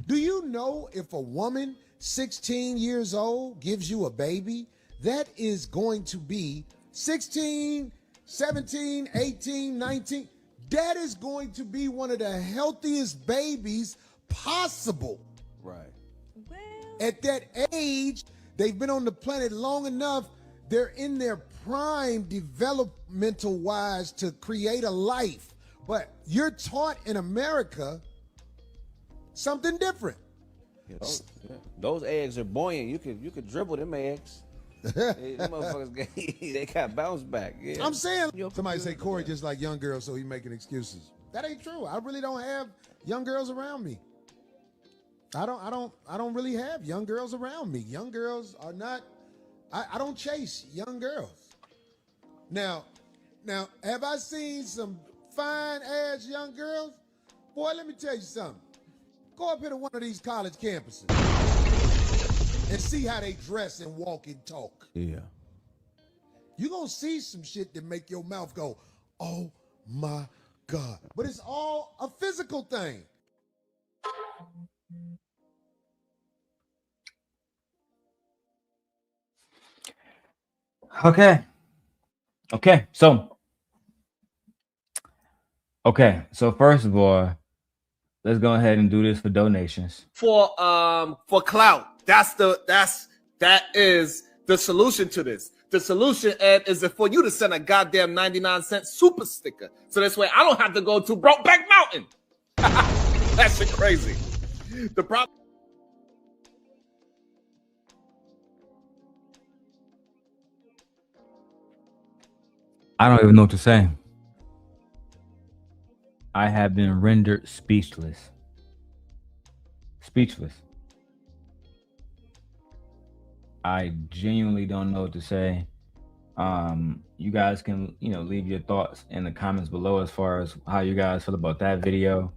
Do you know if a woman 16 years old gives you a baby, that is going to be 16, 17, 18, 19. That is going to be one of the healthiest babies possible. Right. At that age, they've been on the planet long enough. They're in their prime developmental wise to create a life. But you're taught in America something different. Those eggs are buoyant. You could dribble them eggs. Them motherfuckers they got bounce back. Yeah. I'm saying somebody say Corey just like young girls, so he making excuses. That ain't true. I really don't have young girls around me. I don't really have young girls around me. Young girls are not. I don't chase young girls. Now, have I seen some fine ass young girls? Boy, let me tell you something. Go up here to one of these college campuses and see how they dress and walk and talk. Yeah. You're going to see some shit that make your mouth go, oh my God. But it's all a physical thing. Okay. So first of all, let's go ahead and do this for donations. For clout. That is the solution to this. The solution, Ed, is for you to send a goddamn 99-cent super sticker. So this way I don't have to go to Brokeback Mountain. That shit crazy. The problem. I don't even know what to say. I have been rendered speechless. I genuinely don't know what to say. You guys can, leave your thoughts in the comments below as far as how you guys feel about that video.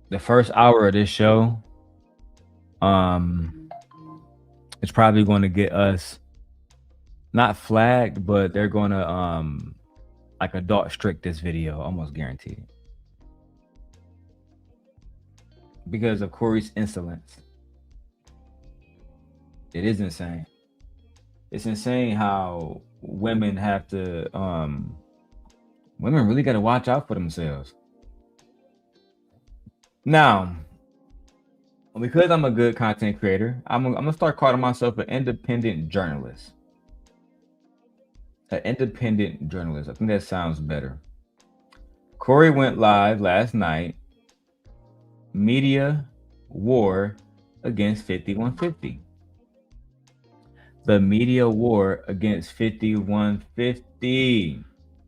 The first hour of this show, it's probably going to get us not flagged, but they're going to like adult strict this video, almost guaranteed, because of Corey's insolence. It is insane. It's insane how women have to women really got to watch out for themselves. Now, because I'm a good content creator, I'm gonna start calling myself an independent journalist. An independent journalist. I think that sounds better. Corey went live last night. Media war against 5150. The media war against 5150.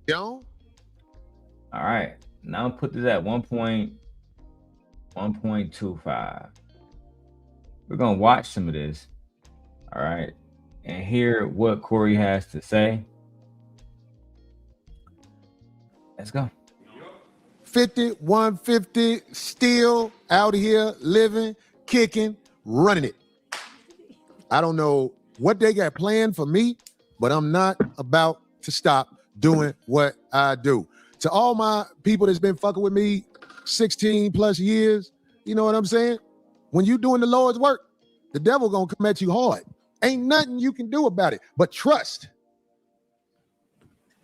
Yo. All right. Now put this at 1.5 1.25. We're gonna watch some of this, all right, and hear what Corey has to say. Let's go. 50, 150, still out here living, kicking, running it. I don't know what they got planned for me, but I'm not about to stop doing what I do. To all my people that's been fucking with me 16 plus years, you know what I'm saying? When you doing the Lord's work, the devil gonna come at you hard. Ain't nothing you can do about it, but trust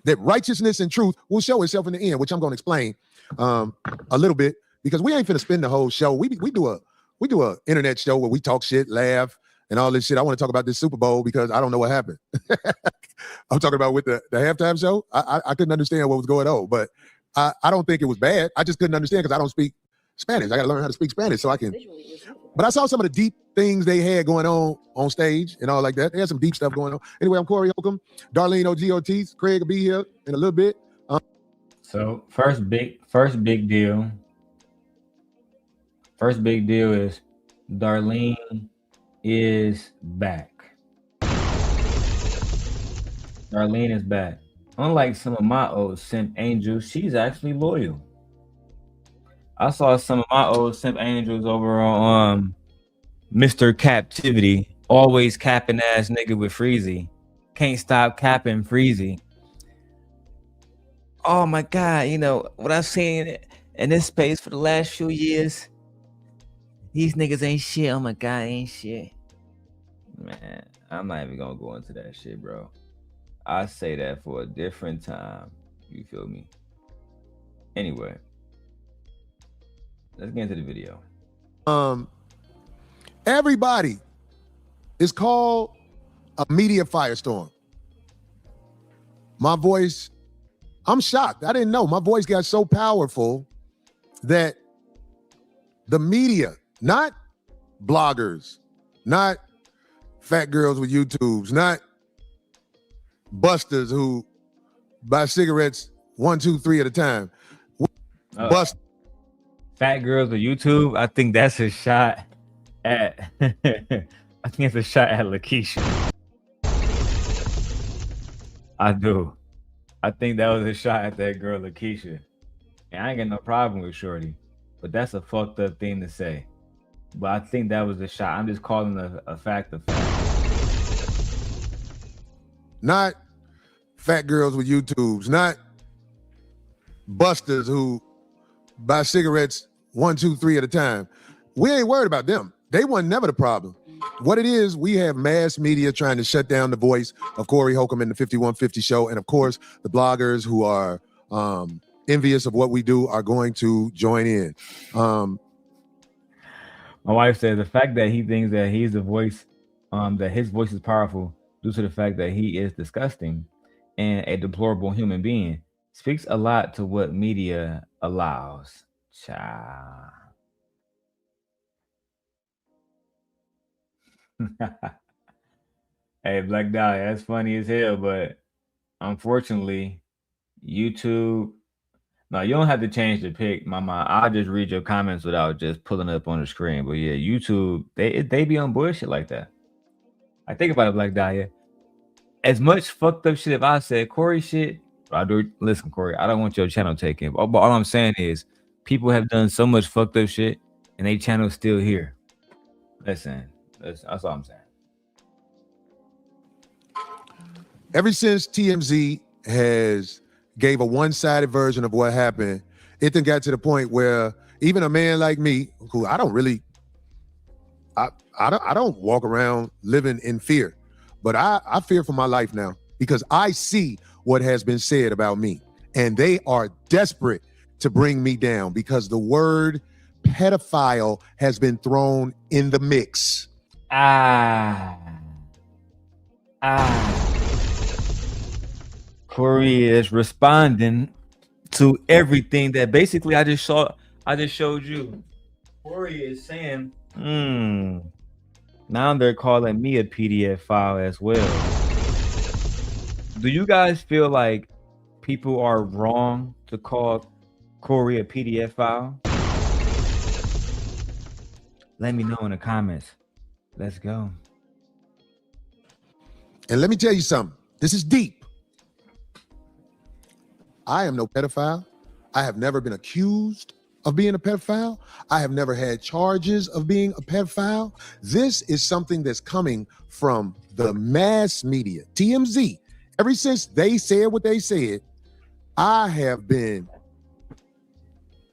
that righteousness and truth will show itself in the end, which I'm gonna explain a little bit, because we ain't finna spend the whole show. We do a internet show where we talk shit, laugh, and all this shit. I want to talk about this Super Bowl because I don't know what happened. I'm talking about with the halftime show. I couldn't understand what was going on, but I don't think it was bad. I just couldn't understand because I don't speak Spanish. I got to learn how to speak Spanish so I can. But I saw some of the deep things they had going on stage and all like that. They had some deep stuff going on. Anyway, I'm Corey Holcomb. Darlene OGOT. Craig will be here in a little bit. So first big deal. First big deal is Darlene is back. Darlene is back. Unlike some of my old simp angels, she's actually loyal. I saw some of my old simp angels over on Mr. Captivity, always capping ass nigga with Freezy. Can't stop capping Freezy. Oh my God, you know, what I've seen in this space for the last few years, these niggas ain't shit. Oh my God, ain't shit. Man, I'm not even gonna go into that shit, bro. I say that for a different time. You feel me? Anyway, let's get into the video. Everybody is called a media firestorm. My voice, I'm shocked. I didn't know. My voice got so powerful that the media, not bloggers, not fat girls with YouTubes, not busters who buy cigarettes 1, 2, 3 at a time. Bust. Fat girls with YouTube. I think that's a shot at. I think it's a shot at Lakeisha. I do. I think that was a shot at that girl Lakeisha. And I ain't got no problem with Shorty, but that's a fucked up thing to say. But I think that was a shot. I'm just calling a fact of fact. Not fat girls with YouTubes, not busters who buy cigarettes 1, 2, 3 at a time. We ain't worried about them. They weren't never the problem. What it is, we have mass media trying to shut down the voice of Corey Holcomb in the 5150 show. And of course, the bloggers who are envious of what we do are going to join in. My wife said the fact that he thinks that he's the voice, that his voice is powerful due to the fact that he is disgusting and a deplorable human being speaks a lot to what media allows. Child. Hey, Black Dahlia, that's funny as hell, but unfortunately, YouTube. No, you don't have to change the pic, Mama. I'll just read your comments without just pulling up on the screen. But yeah, YouTube, they be on bullshit like that. I think about it, Black Dahlia. As much fucked up shit if I said Corey shit, I do. Listen, Corey, I don't want your channel taken. But all I'm saying is, people have done so much fucked up shit, and they channel's still here. Listen, that's all I'm saying. Ever since TMZ has gave a one-sided version of what happened, it then got to the point where even a man like me, who I don't walk around living in fear, but I fear for my life now because I see what has been said about me, and they are desperate to bring me down because the word pedophile has been thrown in the mix. Corey is responding to everything that basically I just showed you. Corey is saying, now they're calling me a PDF file as well. Do you guys feel like people are wrong to call Corey a PDF file? Let me know in the comments. Let's go. And let me tell you something. This is deep. I am no pedophile. I have never been accused of being a pedophile. I have never had charges of being a pedophile. This is something that's coming from the mass media, TMZ. Ever since they said what they said, I have been,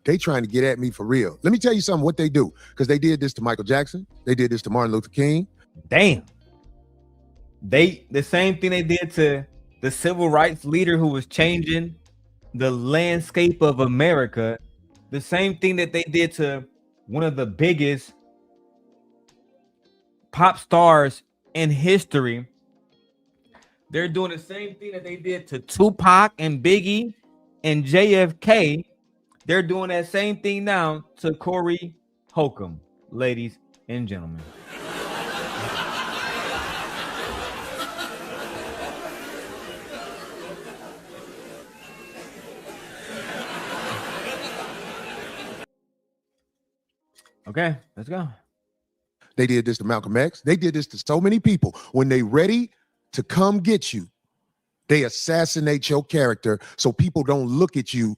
they trying to get at me for real. Let me tell you something, what they do, because they did this to Michael Jackson. They did this to Martin Luther King. Damn. The same thing they did to the civil rights leader who was changing the landscape of America. The same thing that they did to one of the biggest pop stars in history. They're doing the same thing that they did to Tupac and Biggie and JFK. They're doing that same thing now to Corey Holcomb, ladies and gentlemen. Okay, let's go. They did this to Malcolm X. They did this to so many people. When they ready to come get you, they assassinate your character so people don't look at you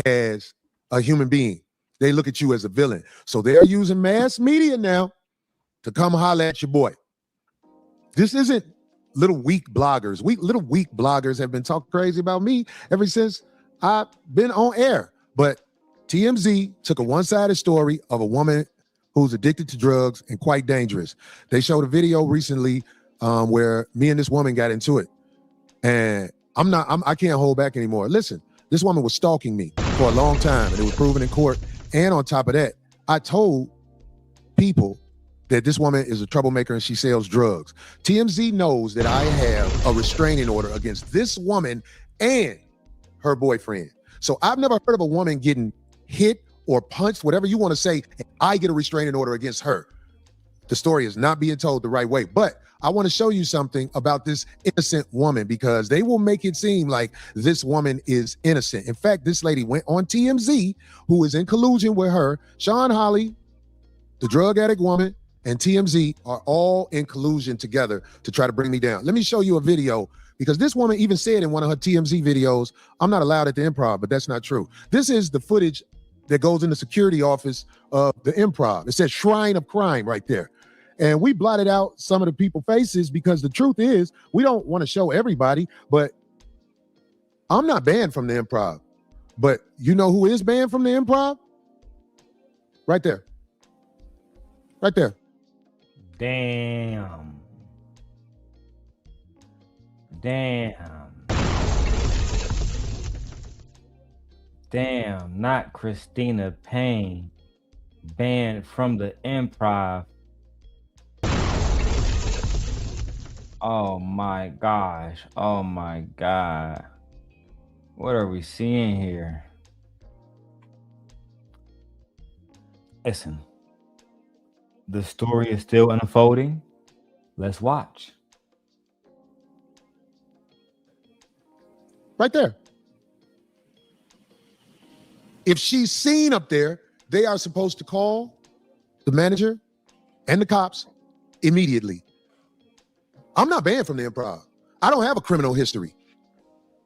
as a human being. They look at you as a villain. So they're using mass media now to come holler at your boy. This isn't little weak bloggers. Little weak bloggers have been talking crazy about me ever since I've been on air. But TMZ took a one-sided story of a woman who's addicted to drugs and quite dangerous. They showed a video recently where me and this woman got into it. And I can't hold back anymore. Listen, this woman was stalking me for a long time, and it was proven in court. And on top of that, I told people that this woman is a troublemaker and she sells drugs. TMZ knows that I have a restraining order against this woman and her boyfriend. So I've never heard of a woman getting hit or punched, whatever you want to say, and I get a restraining order against her. The story is not being told the right way. But I want to show you something about this innocent woman, because they will make it seem like this woman is innocent. In fact, this lady went on TMZ, who is in collusion with her. Sean Holly, the drug addict woman, and TMZ are all in collusion together to try to bring me down. Let me show you a video, because this woman even said in one of her TMZ videos, I'm not allowed at the Improv, but that's not true. This is the footage that goes in the security office of the Improv. It says Shrine of Crime right there. And we blotted out some of the people's faces because the truth is we don't want to show everybody, but I'm not banned from the Improv. But you know who is banned from the Improv? Right there. Right there. Damn. Damn, not Christina Payne, banned from the Improv. Oh my gosh. Oh my God. What are we seeing here? Listen, the story is still unfolding. Let's watch. Right there. If she's seen up there, they are supposed to call the manager and the cops immediately. I'm not banned from the Improv. I don't have a criminal history.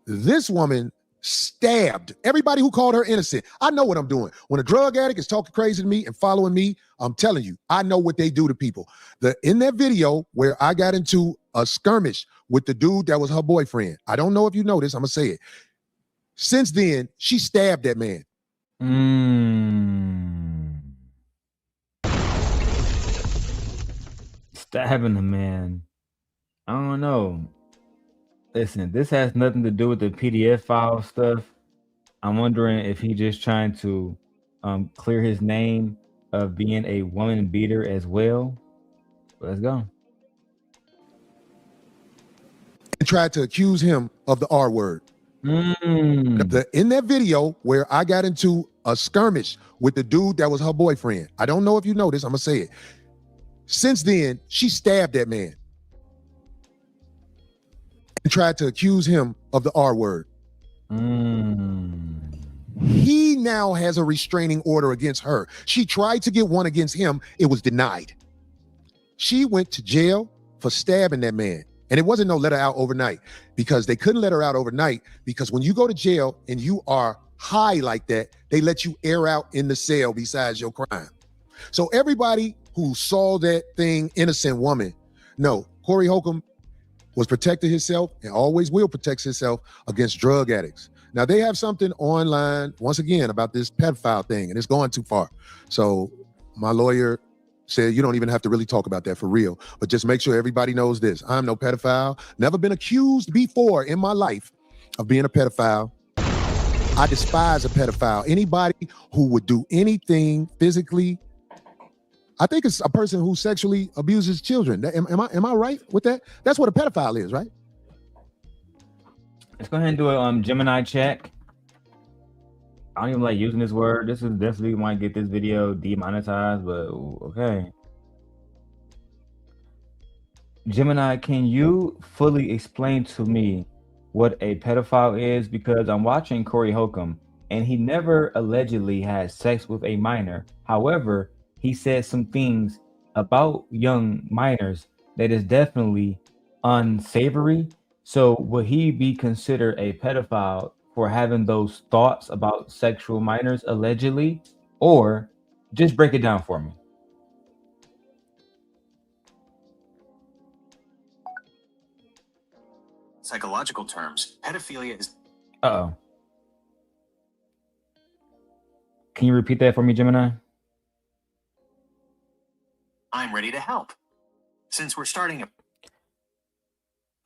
This woman stabbed everybody who called her innocent. I know what I'm doing. When a drug addict is talking crazy to me and following me, I'm telling you, I know what they do to people. In that video where I got into a skirmish with the dude that was her boyfriend, I don't know if you know this, I'm gonna say it. Since then, she stabbed that man. Stabbing the man. I don't know. Listen, this has nothing to do with the PDF file stuff. I'm wondering if he's just trying to clear his name of being a woman beater as well. Let's go. And tried to accuse him of the R word. In that video where I got into a skirmish with the dude that was her boyfriend, I don't know if you know this, I'm gonna say it. Since then, she stabbed that man and tried to accuse him of the R word. He now has a restraining order against her. She tried to get one against him. It was denied. She went to jail for stabbing that man. And it wasn't no let her out overnight, because they couldn't let her out overnight, because when you go to jail and you are high like that, they let you air out in the cell besides your crime. So everybody who saw that thing, innocent woman, no, Corey Holcomb was protecting himself and always will protect himself against drug addicts. Now they have something online, once again, about this pedophile thing, and it's going too far. So my lawyer said, you don't even have to really talk about that for real, but just make sure everybody knows this. I'm no pedophile, never been accused before in my life of being a pedophile. I despise a pedophile. Anybody who would do anything physically, I think it's a person who sexually abuses children. Am I right with that? That's what a pedophile is, right? Let's go ahead and do a Gemini check. I don't even like using this word. This is definitely might get this video demonetized, but okay. Gemini, can you fully explain to me what a pedophile is? Because I'm watching Corey Holcomb and he never allegedly had sex with a minor. However, he said some things about young minors that is definitely unsavory. So would he be considered a pedophile for having those thoughts about sexual minors allegedly? Or just break it down for me. Psychological terms, pedophilia is... Uh-oh. Can you repeat that for me, Gemini? I'm ready to help. Since we're starting a...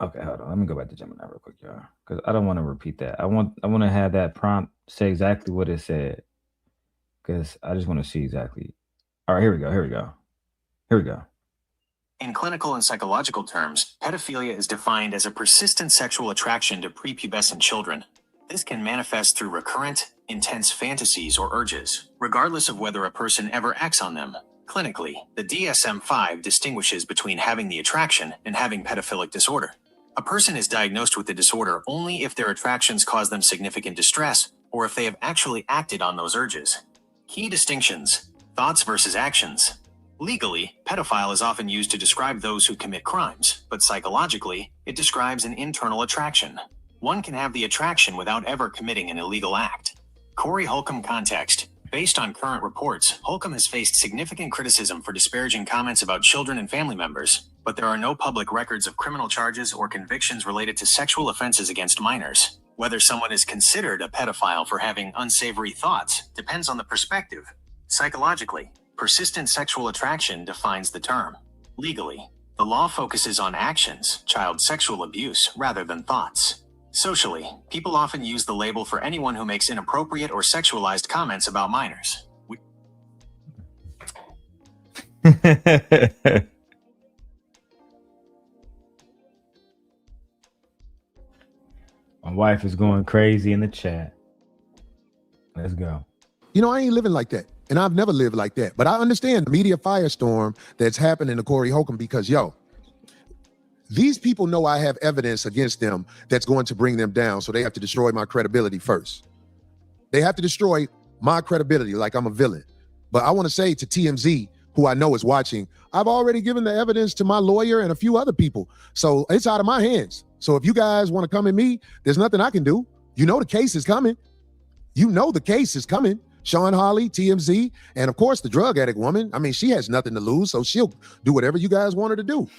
Okay, hold on. Let me go back to Gemini real quick, y'all, because I don't want to repeat that. I want to have that prompt say exactly what it said, because I just want to see exactly. All right, here we go. In clinical and psychological terms, pedophilia is defined as a persistent sexual attraction to prepubescent children. This can manifest through recurrent, intense fantasies or urges, regardless of whether a person ever acts on them. Clinically, the DSM-5 distinguishes between having the attraction and having pedophilic disorder. A person is diagnosed with the disorder only if their attractions cause them significant distress or if they have actually acted on those urges. Key distinctions: thoughts versus actions. Legally, pedophile is often used to describe those who commit crimes, but psychologically, it describes an internal attraction. One can have the attraction without ever committing an illegal act. Corey Holcomb context. Based on current reports, Holcomb has faced significant criticism for disparaging comments about children and family members, but there are no public records of criminal charges or convictions related to sexual offenses against minors. Whether someone is considered a pedophile for having unsavory thoughts depends on the perspective. Psychologically, persistent sexual attraction defines the term. Legally, the law focuses on actions, child sexual abuse, rather than thoughts. Socially, people often use the label for anyone who makes inappropriate or sexualized comments about minors. My wife is going crazy in the chat. Let's go. You know, I ain't living like that. And I've never lived like that. But I understand the media firestorm that's happening to Corey Holcomb because, these people know I have evidence against them that's going to bring them down. So they have to destroy my credibility first. They have to destroy my credibility like I'm a villain. But I want to say to TMZ, who I know is watching, I've already given the evidence to my lawyer and a few other people. So it's out of my hands. So if you guys want to come at me, there's nothing I can do. You know the case is coming. Sean Hawley, TMZ, and of course the drug addict woman. I mean, she has nothing to lose, so she'll do whatever you guys want her to do.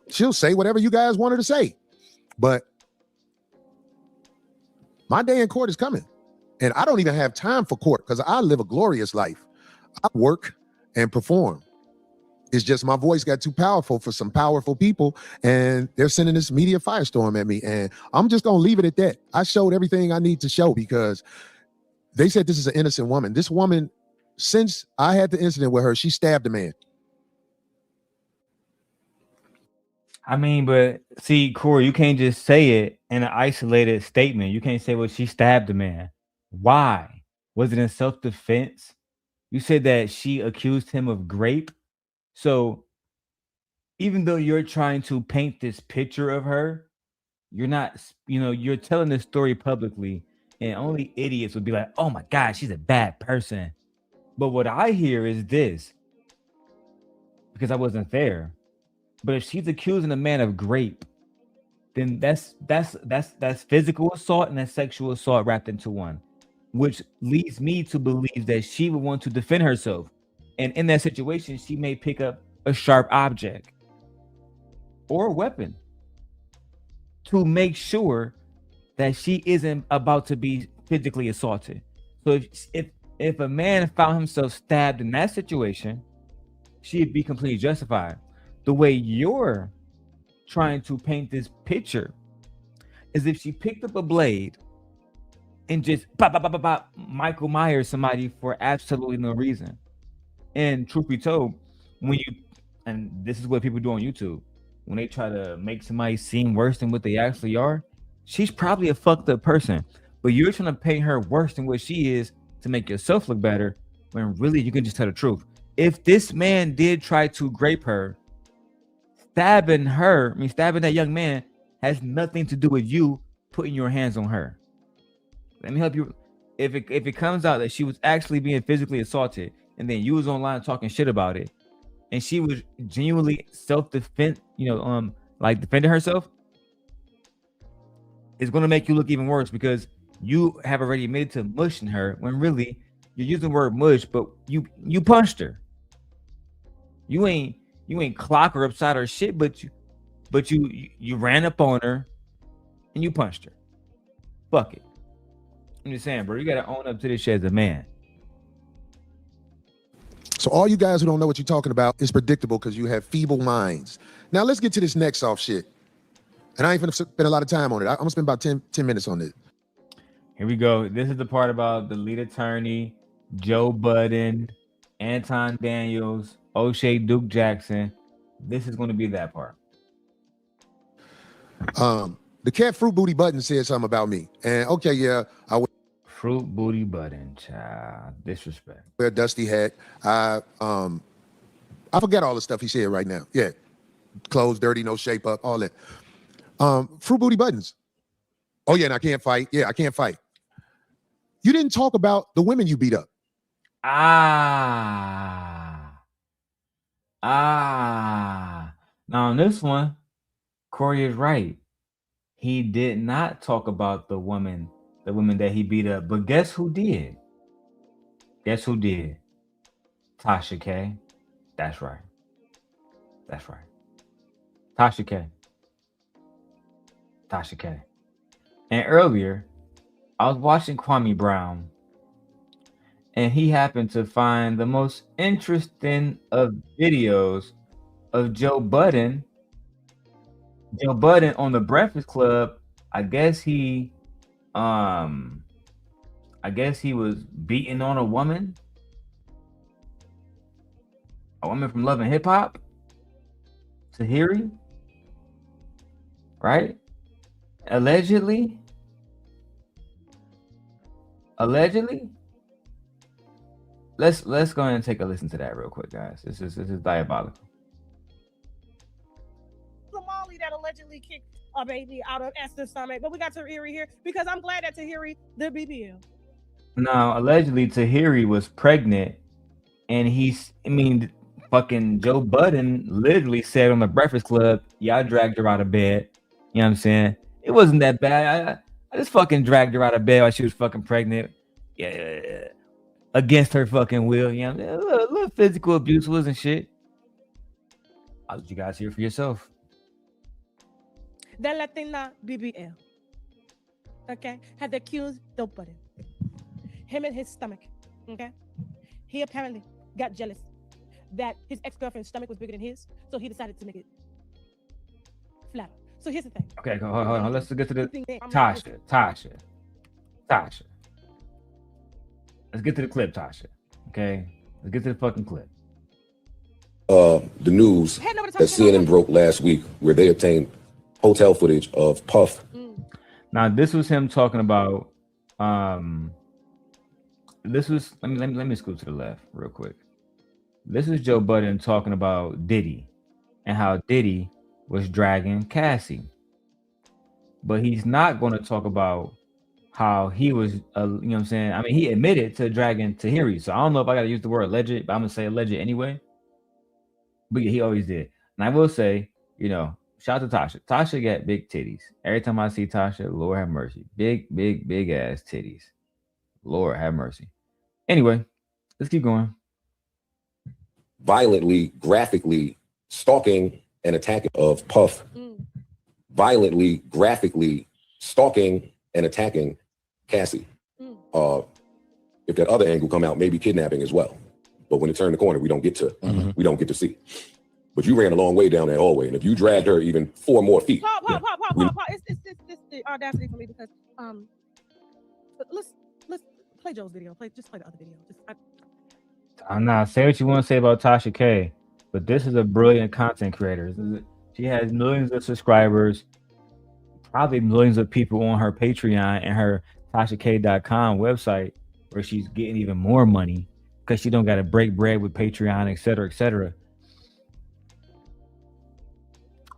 She'll say whatever you guys want her to say. But my day in court is coming. And I don't even have time for court because I live a glorious life. I work and perform. It's just my voice got too powerful for some powerful people, and they're sending this media firestorm at me. And I'm just going to leave it at that. I showed everything I need to show because they said this is an innocent woman. This woman, since I had the incident with her, she stabbed a man. I mean, but see, Corey, you can't just say it in an isolated statement. You can't say, well, she stabbed a man. Why? Was it in self-defense? You said that she accused him of rape. So even though you're trying to paint this picture of her, you're not, you're telling this story publicly And only idiots would be like, oh my God, she's a bad person. But what I hear is this, because I wasn't there. But if she's accusing a man of rape, then that's physical assault and that's sexual assault wrapped into one, which leads me to believe that she would want to defend herself. And in that situation, she may pick up a sharp object or a weapon to make sure that she isn't about to be physically assaulted. So if a man found himself stabbed in that situation, she'd be completely justified. The way you're trying to paint this picture is if she picked up a blade and just Michael Myers somebody for absolutely no reason. And truth be told, and this is what people do on YouTube, when they try to make somebody seem worse than what they actually are, she's probably a fucked up person. But you're trying to paint her worse than what she is to make yourself look better, when really you can just tell the truth. If this man did try to grape her, stabbing that young man has nothing to do with you putting your hands on her. Let me help you. If it comes out that she was actually being physically assaulted, and then you was online talking shit about it, and she was genuinely self-defense, like defending herself, it's going to make you look even worse, because you have already admitted to mushing her when really you're using the word mush, but you punched her. You ain't clock her upside her shit, but you ran up on her and you punched her. Fuck it. I'm just saying, bro, you gotta own up to this shit as a man. So all you guys who don't know what you're talking about, is predictable because you have feeble minds. Now let's get to this next soft shit. And I ain't gonna spend a lot of time on it. I'm gonna spend about 10 minutes on it. Here we go. This is the part about the lead attorney, Joe Budden, Anton Daniels, O'Shea Duke Jackson. This is going to be that part. The cat Fruit Booty Budden said something about me. And okay, yeah, I would. Fruit Booty Budden, child. Disrespect. Wear a dusty hat. I forget all the stuff he said right now. Yeah. Clothes dirty, no shape up, all that. Fruit Booty Buttons. Oh yeah, and I can't fight. Yeah, I can't fight. You didn't talk about the women you beat up. Now on this one, Corey is right. He did not talk about the women that he beat up. But guess who did? Guess who did? Tasha K. That's right. That's right. Tasha K. Tasha K. And earlier, I was watching Kwame Brown, and he happened to find the most interesting of videos of Joe Budden. Joe Budden on the Breakfast Club. I guess he was beating on a woman from Love and Hip Hop, Tahiri, right? Allegedly. Let's go ahead and take a listen to that real quick, guys. This is diabolical. Somali that allegedly kicked a baby out of Esther's stomach, but we got Tahiri here because I'm glad that Tahiri the BBL. Now, allegedly Tahiri was pregnant, and fucking Joe Budden literally said on the Breakfast Club, "Yeah, I dragged her out of bed." You know what I'm saying? It wasn't that bad. I just fucking dragged her out of bed while she was fucking pregnant. Yeah, against her fucking will. You know, a little physical abuse wasn't shit. I'll let you guys hear for yourself. The Latina BBL, okay, had accused Joe Budden. Him in his stomach, okay? He apparently got jealous that his ex-girlfriend's stomach was bigger than his, so he decided to make it flatter. So here's the thing. Okay, hold on. Let's get to the Tasha. Let's get to the clip, Tasha. Okay, let's get to the fucking clip. The news that CNN broke last week, where they obtained hotel footage of Puff. Now, this was him talking about. This was let me scoot to the left real quick. This is Joe Budden talking about Diddy and how Diddy was dragging Cassie, but he's not going to talk about how he was, you know what I'm saying? I mean, he admitted to dragging Tahiri. So I don't know if I got to use the word alleged, but I'm going to say alleged anyway. But yeah, he always did. And I will say, you know, shout out to Tasha. Tasha got big titties. Every time I see Tasha, Lord have mercy. Big ass titties. Lord have mercy. Anyway, let's keep going. Violently, graphically stalking and attacking of Puff. Violently, graphically stalking and attacking Cassie. If that other angle come out, maybe kidnapping as well. But when it turned the corner, we don't get to see. But you ran a long way down that hallway, and if you dragged her even 4 more feet, Paul. It's the audacity for me because let's play Joe's video. Just play the other video. I'm not say what you want to say about Tasha K, but this is a brilliant content creator. She has millions of subscribers, probably millions of people on her Patreon and her TashaK.com website, where she's getting even more money because she don't got to break bread with Patreon, etc., etc.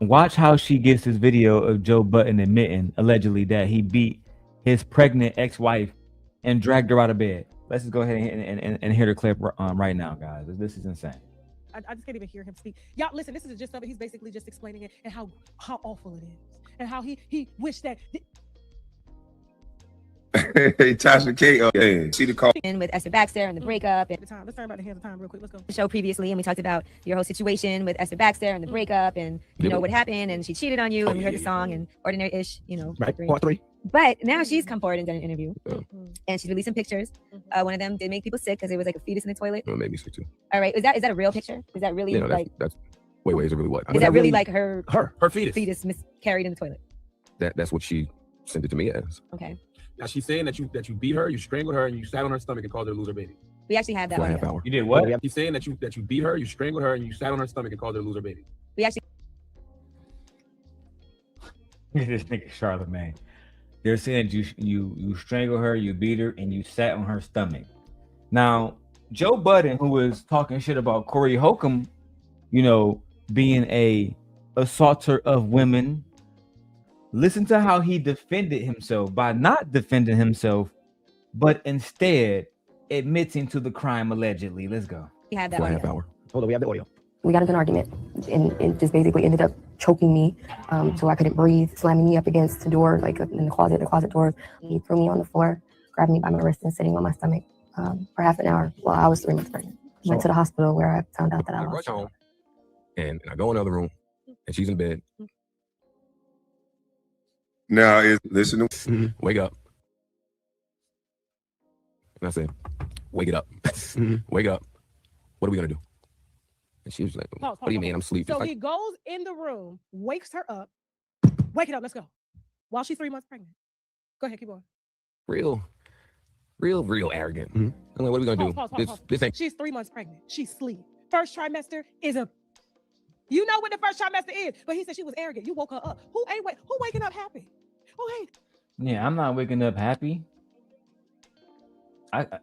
Watch how she gets this video of Joe Budden admitting allegedly that he beat his pregnant ex-wife and dragged her out of bed. Let's just go ahead and hear the clip right now, guys. This is insane. I just can't even hear him speak. Y'all, listen, this is the gist of it. He's basically just explaining it and how awful it is and how he wished that. Hey, Tasha K. See the call with Esther Baxter and the breakup. And let's turn about the hands of time real quick. Let's go. The show previously, and we talked about your whole situation with Esther Baxter and the breakup, and you know what happened, and she cheated on you, and we heard the song and Ordinary-ish, you know. Right, part 3. But now she's come forward and done an interview, and she's released some pictures. One of them did make people sick because it was like a fetus in the toilet. It made me sick too. All right, is that a real picture? Is that really that's wait, is it really what? Is that really like her fetus? Fetus miscarried in the toilet. That's what she sent it to me as. Okay. Now she's saying that you beat her, you strangled her, and you sat on her stomach and called her a loser baby. We actually have that. 4.5 hours. You did what? She's saying that you beat her, you strangled her, and you sat on her stomach and called her a loser baby. We actually. This nigga Charlamagne. They're saying that you strangled her, you beat her, and you sat on her stomach. Now, Joe Budden, who was talking shit about Corey Holcomb, you know, being a assaulter of women, listen to how he defended himself by not defending himself, but instead admitting to the crime allegedly. Let's go. We have that 4.5 hours. Hold on, we have the audio. We got into an argument, and it just basically ended up choking me, so I couldn't breathe, slamming me up against the door, like in the closet doors. He threw me on the floor, grabbed me by my wrist, and sitting on my stomach for half an hour while I was 3 months pregnant. Went to the hospital where I found out that I lost. Home, and I go in the other room, and she's in bed. Now, listen to wake up. And I said, wake it up. Wake up. What are we gonna do? And she was like, what do you mean I'm asleep? So he goes in the room, wakes her up. Wake it up, let's go. While she's 3 months pregnant. Go ahead, keep going. Real arrogant. I'm like, what are we gonna do? This ain't. She's 3 months pregnant. She's asleep. First trimester is you know what the first trimester is, but he said she was arrogant. You woke her up. Who waking up happy? Who ain't? Yeah, I'm not waking up happy.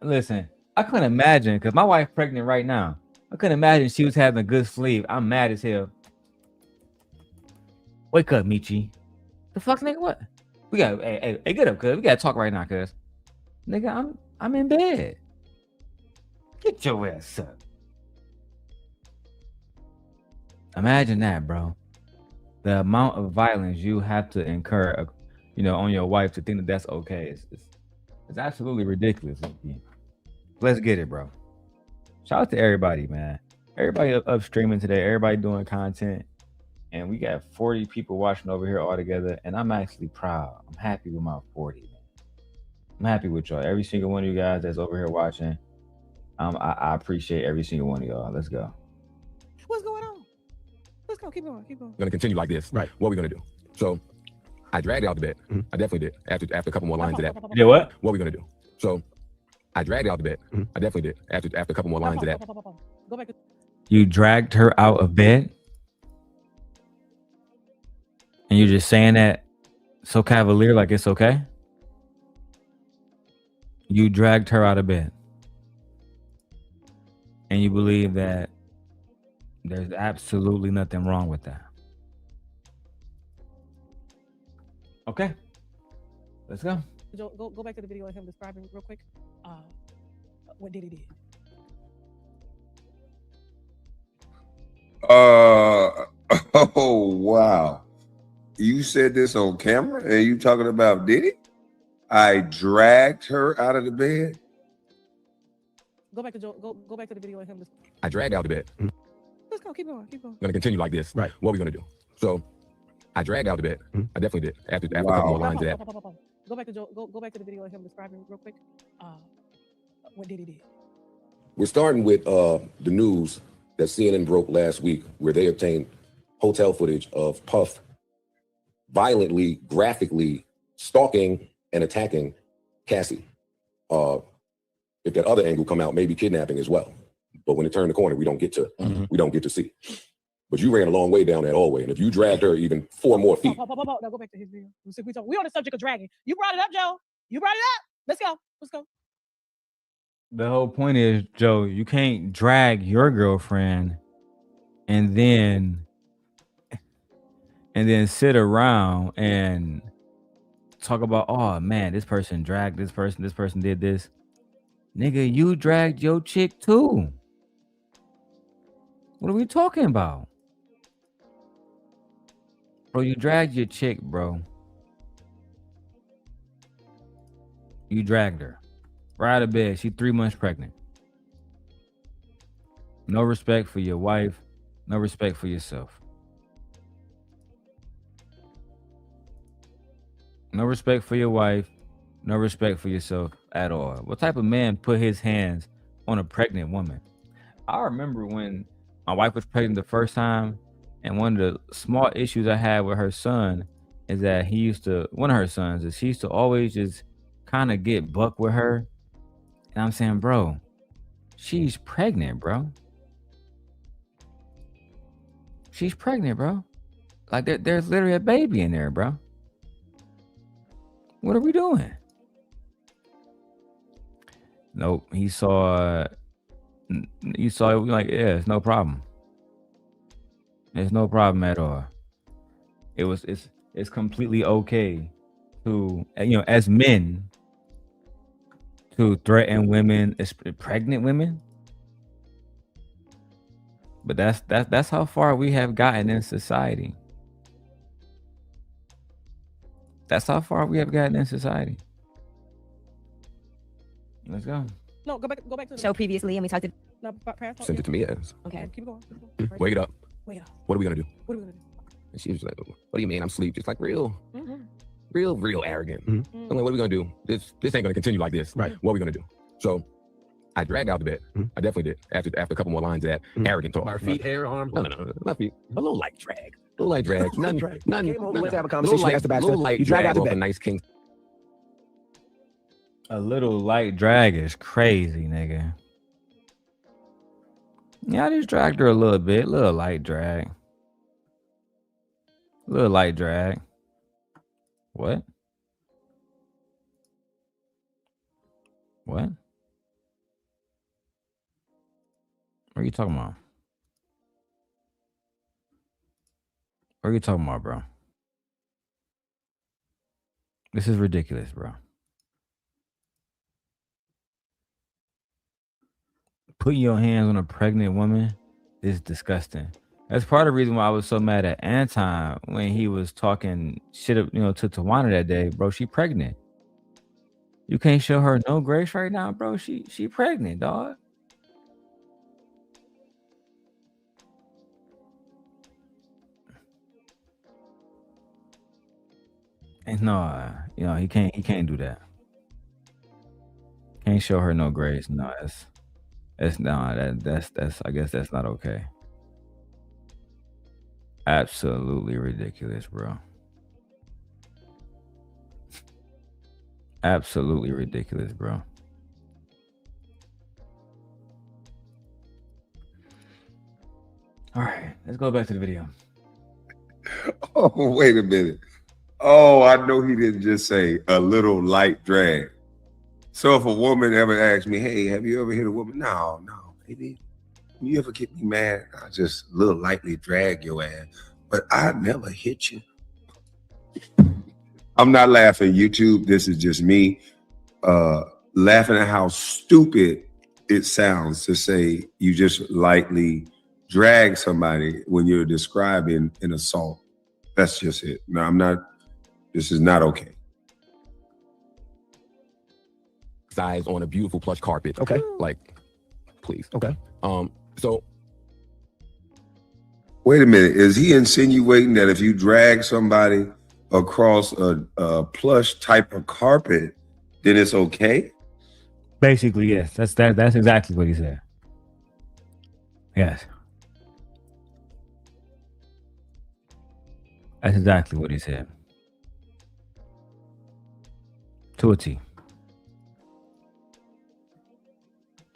Listen, I couldn't imagine, because my wife pregnant right now. I couldn't imagine she was having a good sleep. I'm mad as hell. Wake up, Michi. The fuck, nigga, what? We got, hey, get up, cuz. We gotta talk right now, cuz. Nigga, I'm in bed. Get your ass up. Imagine that, bro. The amount of violence you have to incur, on your wife to think that that's okay. It's absolutely ridiculous. Let's get it, bro. Shout out to everybody, man. Everybody up streaming today. Everybody doing content. And we got 40 people watching over here all together. And I'm actually proud. I'm happy with my 40, man. I'm happy with y'all. Every single one of you guys that's over here watching. I appreciate every single one of y'all. Let's go. What's going on? Let's go. Keep going. We're gonna continue like this. Right. What are we gonna do? So I dragged her out the bed. I definitely did. After a couple more lines of that. You did what? What are we gonna do? So I dragged her out the bed. I definitely did. After a couple more lines of that. Go back. You dragged her out of bed? And you're just saying that so cavalier, like it's okay? You dragged her out of bed. And you believe that there's absolutely nothing wrong with that. Okay. Let's go. Go back to the video of him describing real quick what Diddy did. Oh wow. You said this on camera and you talking about Diddy? I dragged her out of the bed. Go back to go back to the video of him. I dragged out the bed. Let's go. Keep going. Keep going. I'm gonna continue like this. Right. What are we gonna do? So I dragged out the bed. I definitely did. After a couple more lines of that. Go back to go back to the video of him describing real quick what Diddy did. We're starting with the news that CNN broke last week, where they obtained hotel footage of Puff violently, graphically stalking and attacking Cassie. If that other angle come out, maybe kidnapping as well. But when it turned the corner, we don't get to see. But you ran a long way down that hallway, and if you dragged her even 4 more feet. Now go back to his video. We on the subject of dragging. You brought it up, Joe. You brought it up. Let's go. Let's go. The whole point is, Joe, you can't drag your girlfriend and then sit around and talk about, oh man, this person dragged this person did this. Nigga, you dragged your chick too. What are we talking about? Bro, you dragged your chick, bro. You dragged her. Right out of bed. She's 3 months pregnant. No respect for your wife. No respect for yourself. No respect for your wife. No respect for yourself at all. What type of man put his hands on a pregnant woman? I remember when my wife was pregnant the first time, and one of the small issues I had with her son is that he used to always just kind of get buck with her. And I'm saying, bro, she's pregnant, bro. She's pregnant, bro. Like there's literally a baby in there, bro. What are we doing? Nope. You saw it like, yeah, it's no problem. It's no problem at all. It's completely okay to, as men, to threaten women, pregnant women. But that's how far we have gotten in society. That's how far we have gotten in society. Let's go. No, go back to the show previously, and we talked to. No, sent it to me as. Okay. Keep going. Wake it up. Wake it up. What are we gonna do? What are we gonna do? And she was like, "What do you mean? I'm asleep." Just like real arrogant. I'm like, "What are we gonna do? This ain't gonna continue like this. Right? What are we gonna do?" So I dragged out the bed. I definitely did. After a couple more lines of that arrogant talk. Our feet, hair, arms. No, not feet. A little light drag. A little light drag. Nothing. Let's have a conversation. That's the bad stuff. You drag out the bed. A nice king. A little light drag is crazy, nigga. Yeah, I just dragged her a little bit. Little light drag. Little light drag. What? What? What are you talking about? What are you talking about, bro? This is ridiculous, bro. Putting your hands on a pregnant woman is disgusting. That's part of the reason why I was so mad at Anton when he was talking shit, to Tawana that day, bro. She pregnant. You can't show her no grace right now, bro. She pregnant, dog. And no, he can't do that. Can't show her no grace. No, that's I guess that's not okay. Absolutely ridiculous, bro. Absolutely ridiculous, bro. All right, let's go back to the video. Oh, wait a minute. Oh, I know he didn't just say a little light drag. So if a woman ever asks me, hey, have you ever hit a woman? No, baby. You ever get me mad? I just a little lightly drag your ass. But I never hit you. I'm not laughing. YouTube, this is just me laughing at how stupid it sounds to say you just lightly drag somebody when you're describing an assault. That's just it. No, I'm not. This is not okay. Size on a beautiful plush carpet. Okay. Like, please. Okay. So Wait a minute. Is he insinuating that if you drag somebody across a plush type of carpet, then it's okay? Basically, yes. That's exactly what he said. Yes. That's exactly what he said. To a T.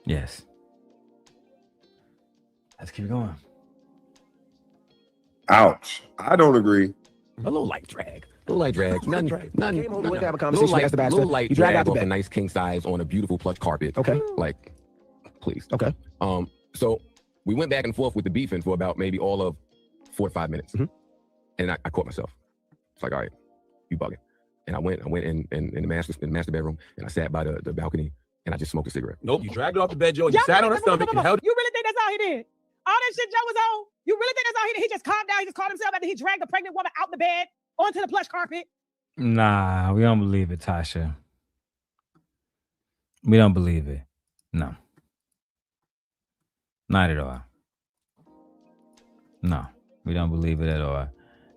Yes. Let's keep going. Ouch. I don't agree. A little light drag. A little light drag. None. Came home to have a Little conversation. light, That's the bachelor. little light You drag drag out the off a bed. nice king size on a beautiful plush carpet. Okay. Like, please. Okay. So we went back and forth with the beefing for about maybe all of 4 to 5 minutes. And I caught myself. It's like, all right, you bugging. And I went in the master bedroom and I sat by the balcony and I just smoked a cigarette. Nope. You dragged her off the bed, Joe. And you sat on her stomach and held. You really think that's all he did? All that shit Joe was on? You really think that's all he did? He just calmed down. He just called himself after he dragged a pregnant woman out the bed onto the plush carpet. Nah, we don't believe it, Tasha. We don't believe it. No. Not at all. No, we don't believe it at all.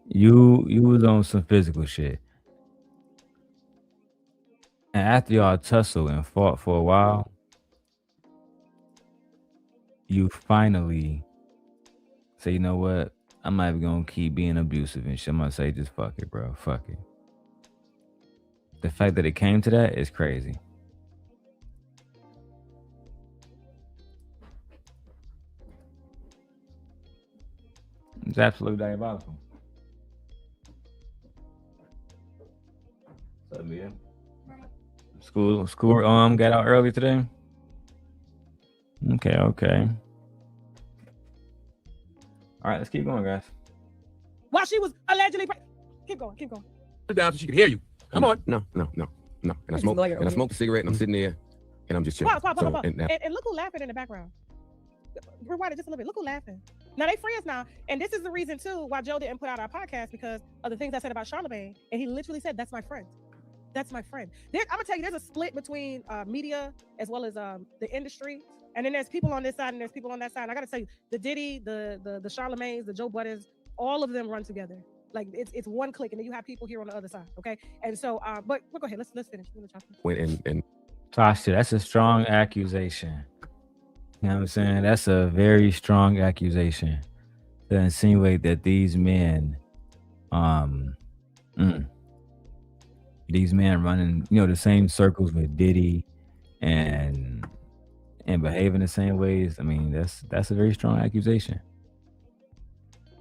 You was on some physical shit. And after y'all tussled and fought for a while, you finally say, you know what? I'm not even gonna keep being abusive and shit. I'm gonna say, just fuck it, bro. Fuck it. The fact that it came to that is crazy. It's absolutely diabolical. What's up, man? School got out early today? Okay. All right, let's keep going, guys. While she was allegedly keep going. Down so she could hear you. Come on. No. And I smoked a cigarette and I'm sitting there and I'm just chilling. Pause. So, And look who laughing in the background. Rewind it just a little bit. Look who laughing. Now they friends now. And this is the reason too why Joe didn't put out our podcast, because of the things I said about Charlamagne. And he literally said, that's my friend. That's my friend. I'm gonna tell you, there's a split between media as well as the industry. And then there's people on this side and there's people on that side. And I gotta tell you, the Diddy, the Charlamagnes, the Joe Buddens, all of them run together. Like it's one clique, and then you have people here on the other side. Okay. And so but go ahead, let's finish. and Tasha, that's a strong accusation. You know what I'm saying? That's a very strong accusation to insinuate that these men running, the same circles with Diddy and behaving the same ways. I mean, that's a very strong accusation.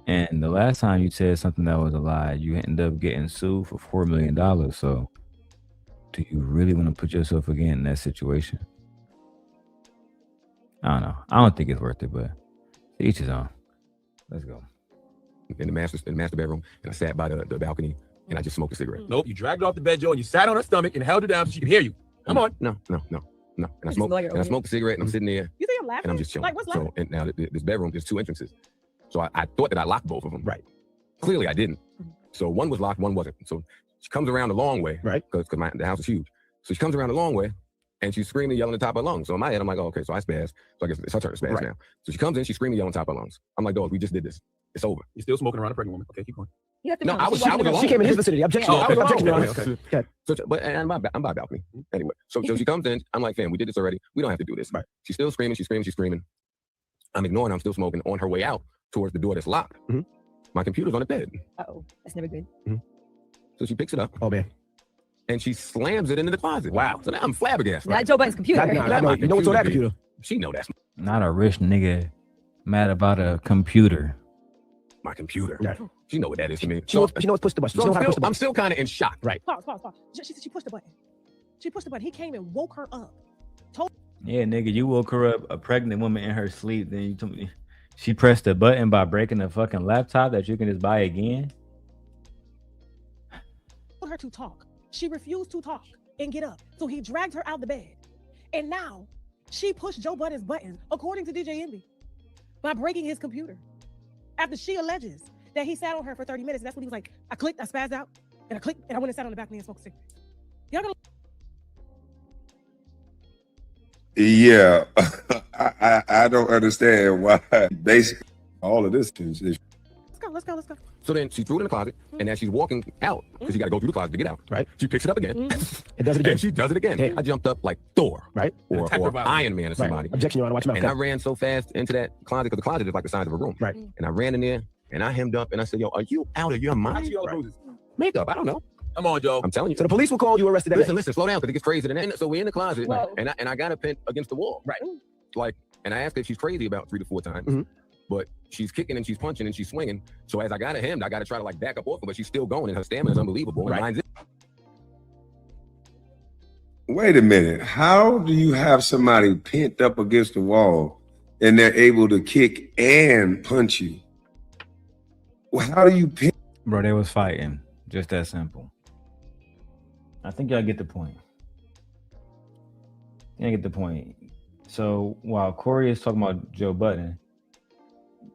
And the last time you said something that was a lie, you ended up getting sued for $4 million. So do you really want to put yourself again in that situation? I don't know. I don't think it's worth it, but to each his own. Let's go. In the master bedroom and I sat by the balcony and I just smoked a cigarette. Nope. You dragged her off the bed, Joe, and you sat on her stomach and held her down so she could hear you. Come on. No. And I smoked a cigarette and I'm sitting there. You think I'm laughing? And I'm just chilling. Like, what's laughing? So, and now this bedroom, there's 2 entrances. So I thought that I locked both of them. Right. Clearly I didn't. So one was locked, one wasn't. So she comes around the long way. Right. Because the house is huge. So she comes around the long way and she's screaming, yelling at the top of her lungs. So in my head, I'm like, oh, okay, so I spaz. So I guess it's her turn to spaz now. So she comes in, she's screaming, yelling at the top of her lungs. I'm like, dog, we just did this. It's over. You're still smoking around a pregnant woman. Okay, keep going. No, I was alone. She came in his vicinity. Objection. Okay. So, but and I'm by balcony. Anyway, so she comes in. I'm like, fam, we did this already. We don't have to do this. Right. She's still screaming. She's screaming. I'm ignoring her. I'm still smoking. On her way out towards the door that's locked, my computer's on the bed. Uh-oh, that's never good. So she picks it up. Oh man. And she slams it into the closet. Wow. So now I'm flabbergasted. Not Joe Budden's computer. You know what's on that computer? She know that's Not a rich nigga mad about a computer. my computer. Yeah. She know what that is to me. She knows push the button. I'm still kind of in shock. Right. Pause. She said she pushed the button. She pushed the button. He came and woke her up. Yeah, nigga, you woke her up, a pregnant woman in her sleep. Then you told me she pressed the button by breaking the fucking laptop that you can just buy again. Her to talk. She refused to talk and get up. So he dragged her out the bed. And now she pushed Joe Budden's buttons, according to DJ Envy, by breaking his computer. After she alleges that he sat on her for 30 minutes. And that's when he was like, I clicked, I spazzed out, and I clicked, and I went and sat on the balcony and smoked a cigarette. Y'all gonna... Yeah, I don't understand why basically all of this is. Let's go. So then she threw it in the closet, and as she's walking out, because you got to go through the closet to get out, right? She picks it up again. It does it again. And she does it again. Damn. I jumped up like Thor, right? Or Iron Man or somebody. Right. Objection, Your Honor. Watch your mouth. And I ran so fast into that closet, because the closet is like the size of a room. Right. And I ran in there, and I hemmed up, and I said, yo, are you out of your mind? Right. Makeup, I don't know. Come on, Joe. I'm telling you. So the police will call you arrested. Listen, slow down, because it gets crazy. And so we're in the closet, Whoa. and I got her pinned against the wall. Right. Like, and I asked her if she's crazy about 3 to 4 times. But she's kicking and she's punching and she's swinging. So as I got her hemmed, I got to try to like back up off her, but she's still going, and her stamina is unbelievable. And mine's Wait a minute. How do you have somebody pinned up against the wall and they're able to kick and punch you? Well, how do you pin? Bro, they was fighting. Just that simple. I think y'all get the point. So while Corey is talking about Joe Budden,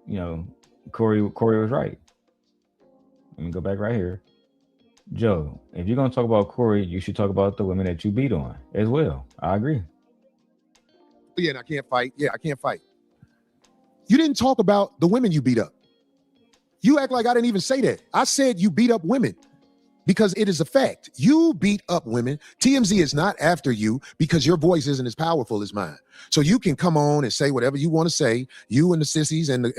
you know, Corey was right. Let me go back right here. Joe, if you're gonna talk about Corey, you should talk about the women that you beat on as well. I agree. Yeah, and I can't fight. You didn't talk about the women you beat up. You act like I didn't even say that. I said you beat up women because it is a fact. You beat up women. TMZ is not after you because your voice isn't as powerful as mine. So you can come on and say whatever you want to say. You and the sissies and the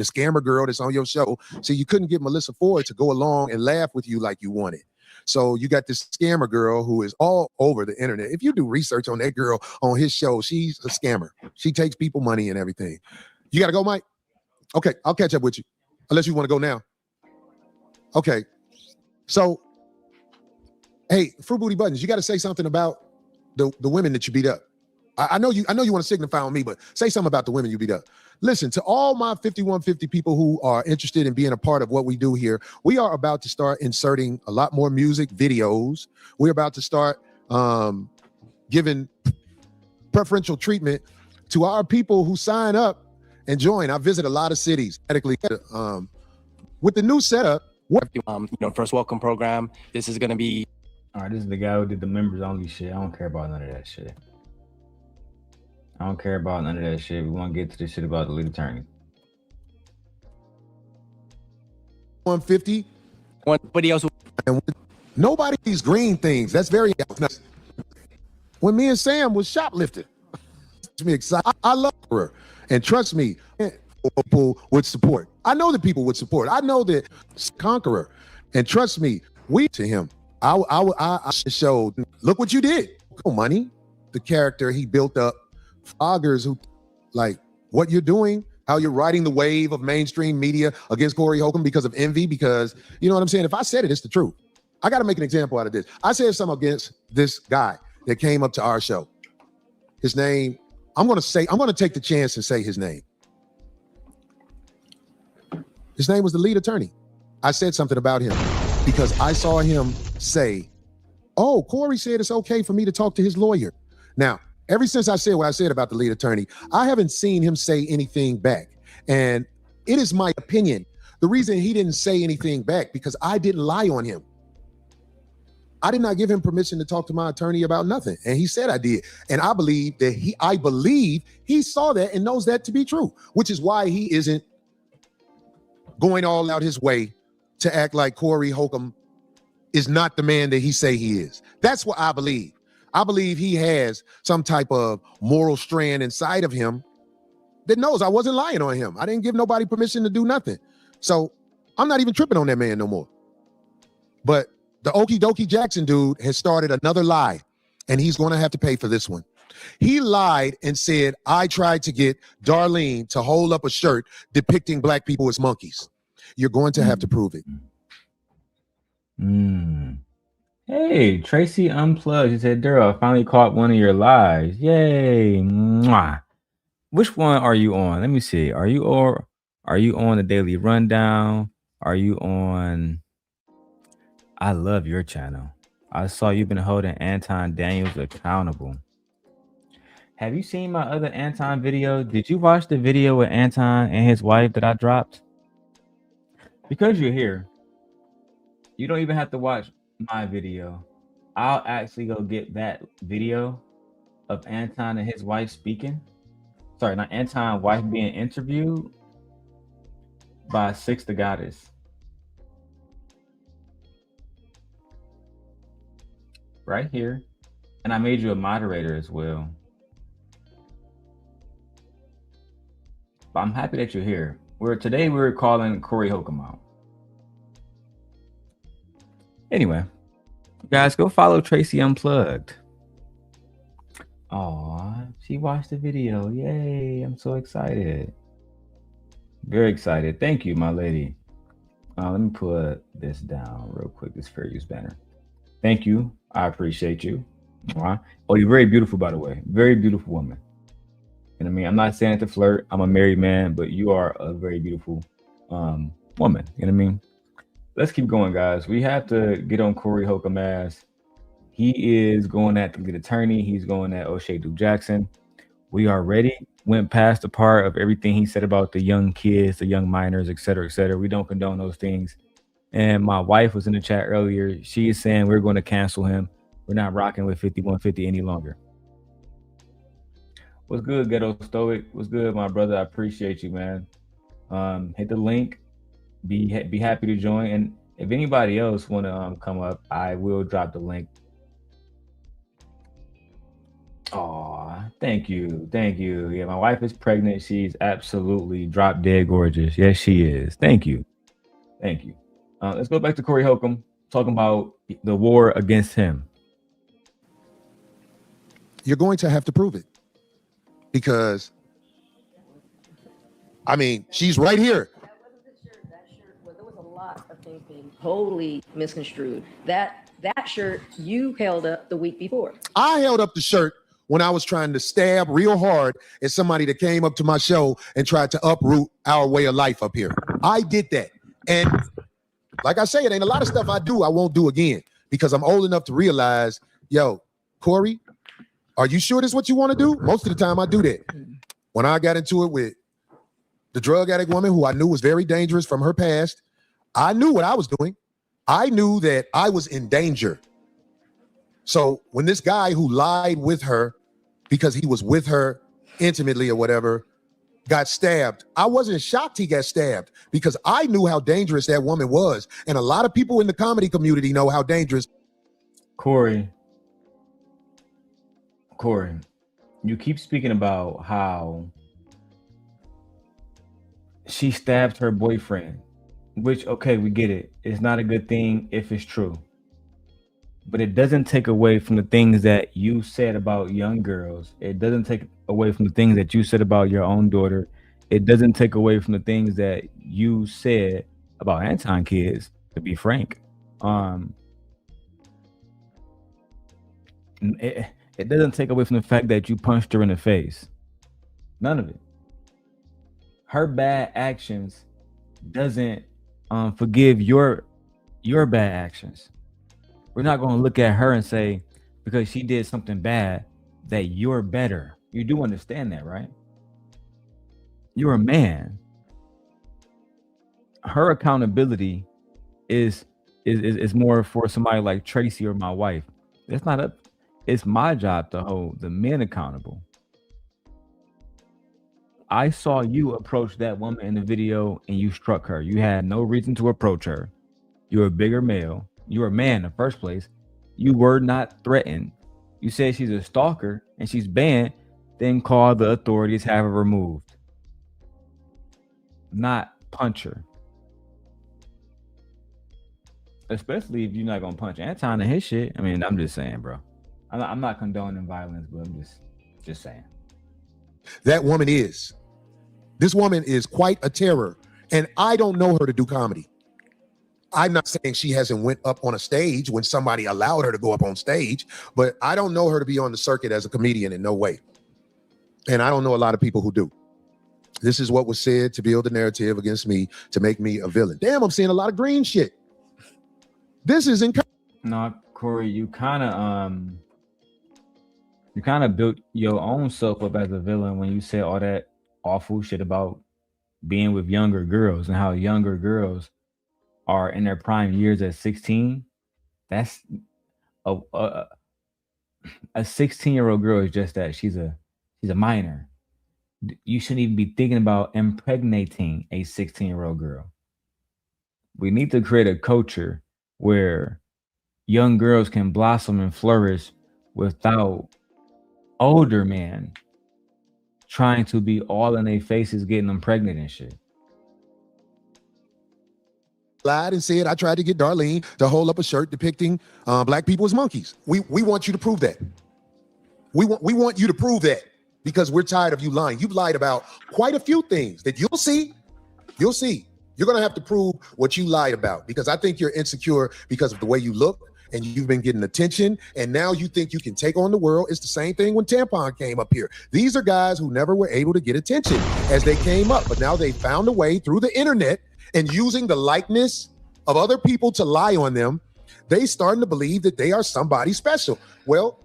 scammer girl that's on your show. So you couldn't get Melissa Ford to go along and laugh with you like you wanted. So you got this scammer girl who is all over the internet. If you do research on that girl on his show, she's a scammer. She takes people money and everything. You got to go, Mike? Okay, I'll catch up with you. Unless you want to go now. Okay. So, hey, Fruit Booty Buttons, you got to say something about the women that you beat up. I know you want to signify on me, but say something about the women you beat up. Listen, to all my 5150 people who are interested in being a part of what we do here, we are about to start inserting a lot more music videos. We're about to start giving preferential treatment to our people who sign up and join. I visit a lot of cities. With the new setup, First Welcome program. This is gonna be. All right, this is the guy who did the members only shit. I don't care about none of that shit. We want to get to this shit about the lead attorney. 150. Nobody else. Nobody these green things. That's very nice. When me and Sam was shoplifting, it's me excited. I love her, and trust me, people would support. I know that people would support. I know that Conqueror, and trust me, we to him. I showed. Look what you did. Money, the character he built up. Foggers who like what you're doing, how you're riding the wave of mainstream media against Corey Holcomb because of envy, because you know what I'm saying? If I said it, it's the truth. I got to make an example out of this. I said something against this guy that came up to our show. His name, I'm going to take the chance and say his name. His name was the lead attorney. I said something about him because I saw him say, oh, Corey said it's okay for me to talk to his lawyer. Now, ever since I said what I said about the lead attorney, I haven't seen him say anything back. And it is my opinion. The reason he didn't say anything back because I didn't lie on him. I did not give him permission to talk to my attorney about nothing. And he said I did. And I believe he saw that and knows that to be true, which is why he isn't going all out his way to act like Corey Holcomb is not the man that he say he is. That's what I believe. I believe he has some type of moral strand inside of him that knows I wasn't lying on him. I didn't give nobody permission to do nothing. So I'm not even tripping on that man no more. But the Okie Dokie Jackson dude has started another lie, and he's going to have to pay for this one. He lied and said, I tried to get Darlene to hold up a shirt depicting black people as monkeys. You're going to have to prove it. Hey, Tracy Unplugged. She said, Darrel, I finally caught one of your lives. Yay. Mwah. Which one are you on? Let me see. Are you on the Daily Rundown? Are you on I love your channel. I saw you've been holding Anton Daniels accountable. Have you seen my other Anton video? Did you watch the video with Anton and his wife that I dropped? Because you're here, you don't even have to watch my video. I'll actually go get that video of Anton and his wife speaking. Sorry, not Anton, wife being interviewed by Six the Goddess. Right here. And I made you a moderator as well. But I'm happy that you're here. Today we're calling Corey Holcomb out. Anyway, guys, go follow Tracy Unplugged. Aw, she watched the video. Yay, I'm so excited. Very excited. Thank you, my lady. Let me put this down real quick, this fair use banner. Thank you. I appreciate you. Oh, you're very beautiful, by the way. Very beautiful woman. You know what I mean? I'm not saying it to flirt. I'm a married man, but you are a very beautiful woman. You know what I mean? Let's keep going, guys. We have to get on Corey Holcomb ass. He is going at the lead attorney. He's going at O'Shea Duke Jackson. We already went past the part of everything he said about the young kids, the young minors, et cetera, et cetera. We don't condone those things. And my wife was in the chat earlier. She is saying we're going to cancel him. We're not rocking with 5150 any longer. What's good, Ghetto Stoic? What's good, my brother? I appreciate you, man. Hit the link. Be happy to join. And if anybody else want to come up, I will drop the link. Aw, thank you. Thank you. Yeah, my wife is pregnant. She's absolutely drop dead gorgeous. Yes, she is. Thank you. Thank you. Let's go back to Corey Holcomb, talking about the war against him. You're going to have to prove it. Because, I mean, she's right here. There was a lot of things being totally misconstrued. That shirt you held up the week before. I held up the shirt when I was trying to stab real hard at somebody that came up to my show and tried to uproot our way of life up here. I did that. And like I say, it ain't a lot of stuff I do I won't do again because I'm old enough to realize, yo, Corey, are you sure this is what you want to do? Most of the time I do that. When I got into it with the drug addict woman who I knew was very dangerous from her past, I knew what I was doing. I knew that I was in danger. So when this guy who lied with her because he was with her intimately or whatever got stabbed, I wasn't shocked he got stabbed because I knew how dangerous that woman was. And a lot of people in the comedy community know how dangerous. Corey, you keep speaking about how she stabbed her boyfriend, which, okay, we get it. It's not a good thing if it's true. But it doesn't take away from the things that you said about young girls. It doesn't take away from the things that you said about your own daughter. It doesn't take away from the things that you said about Anton kids, to be frank. It doesn't take away from the fact that you punched her in the face. None of it. Her bad actions doesn't forgive your bad actions. We're not going to look at her and say, because she did something bad, that you're better. You do understand that, right? You're a man. Her accountability is more for somebody like Tracy or my wife. It's not up. It's my job to hold the men accountable. I saw you approach that woman in the video and you struck her. You had no reason to approach her. You're a bigger male. You're a man in the first place. You were not threatened. You said she's a stalker and she's banned, then call the authorities, have her removed. Not punch her. Especially if you're not going to punch Anton and his shit. I mean, I'm just saying, bro. I'm not condoning violence, but I'm just saying. That woman is. This woman is quite a terror. And I don't know her to do comedy. I'm not saying she hasn't went up on a stage when somebody allowed her to go up on stage, but I don't know her to be on the circuit as a comedian in no way. And I don't know a lot of people who do. This is what was said to build a narrative against me to make me a villain. Damn, I'm seeing a lot of green shit. This is encouraging. No, Corey, you kind of built your own self up as a villain when you said all that awful shit about being with younger girls and how younger girls are in their prime years at 16. That's a 16-year-old girl is just that. She's a minor. You shouldn't even be thinking about impregnating a 16-year-old girl. We need to create a culture where young girls can blossom and flourish without older men trying to be all in their faces, getting them pregnant and shit. Lied and said I tried to get Darlene to hold up a shirt depicting black people as monkeys. We want you to prove that. We want you to prove that because we're tired of you lying. You've lied about quite a few things that you'll see. You'll see. You're gonna have to prove what you lied about because I think you're insecure because of the way you look and you've been getting attention and now you think you can take on the world. It's the same thing when Tampon came up here. These are guys who never were able to get attention as they came up, but now they found a way through the internet and using the likeness of other people to lie on them. They starting to believe that they are somebody special. Well,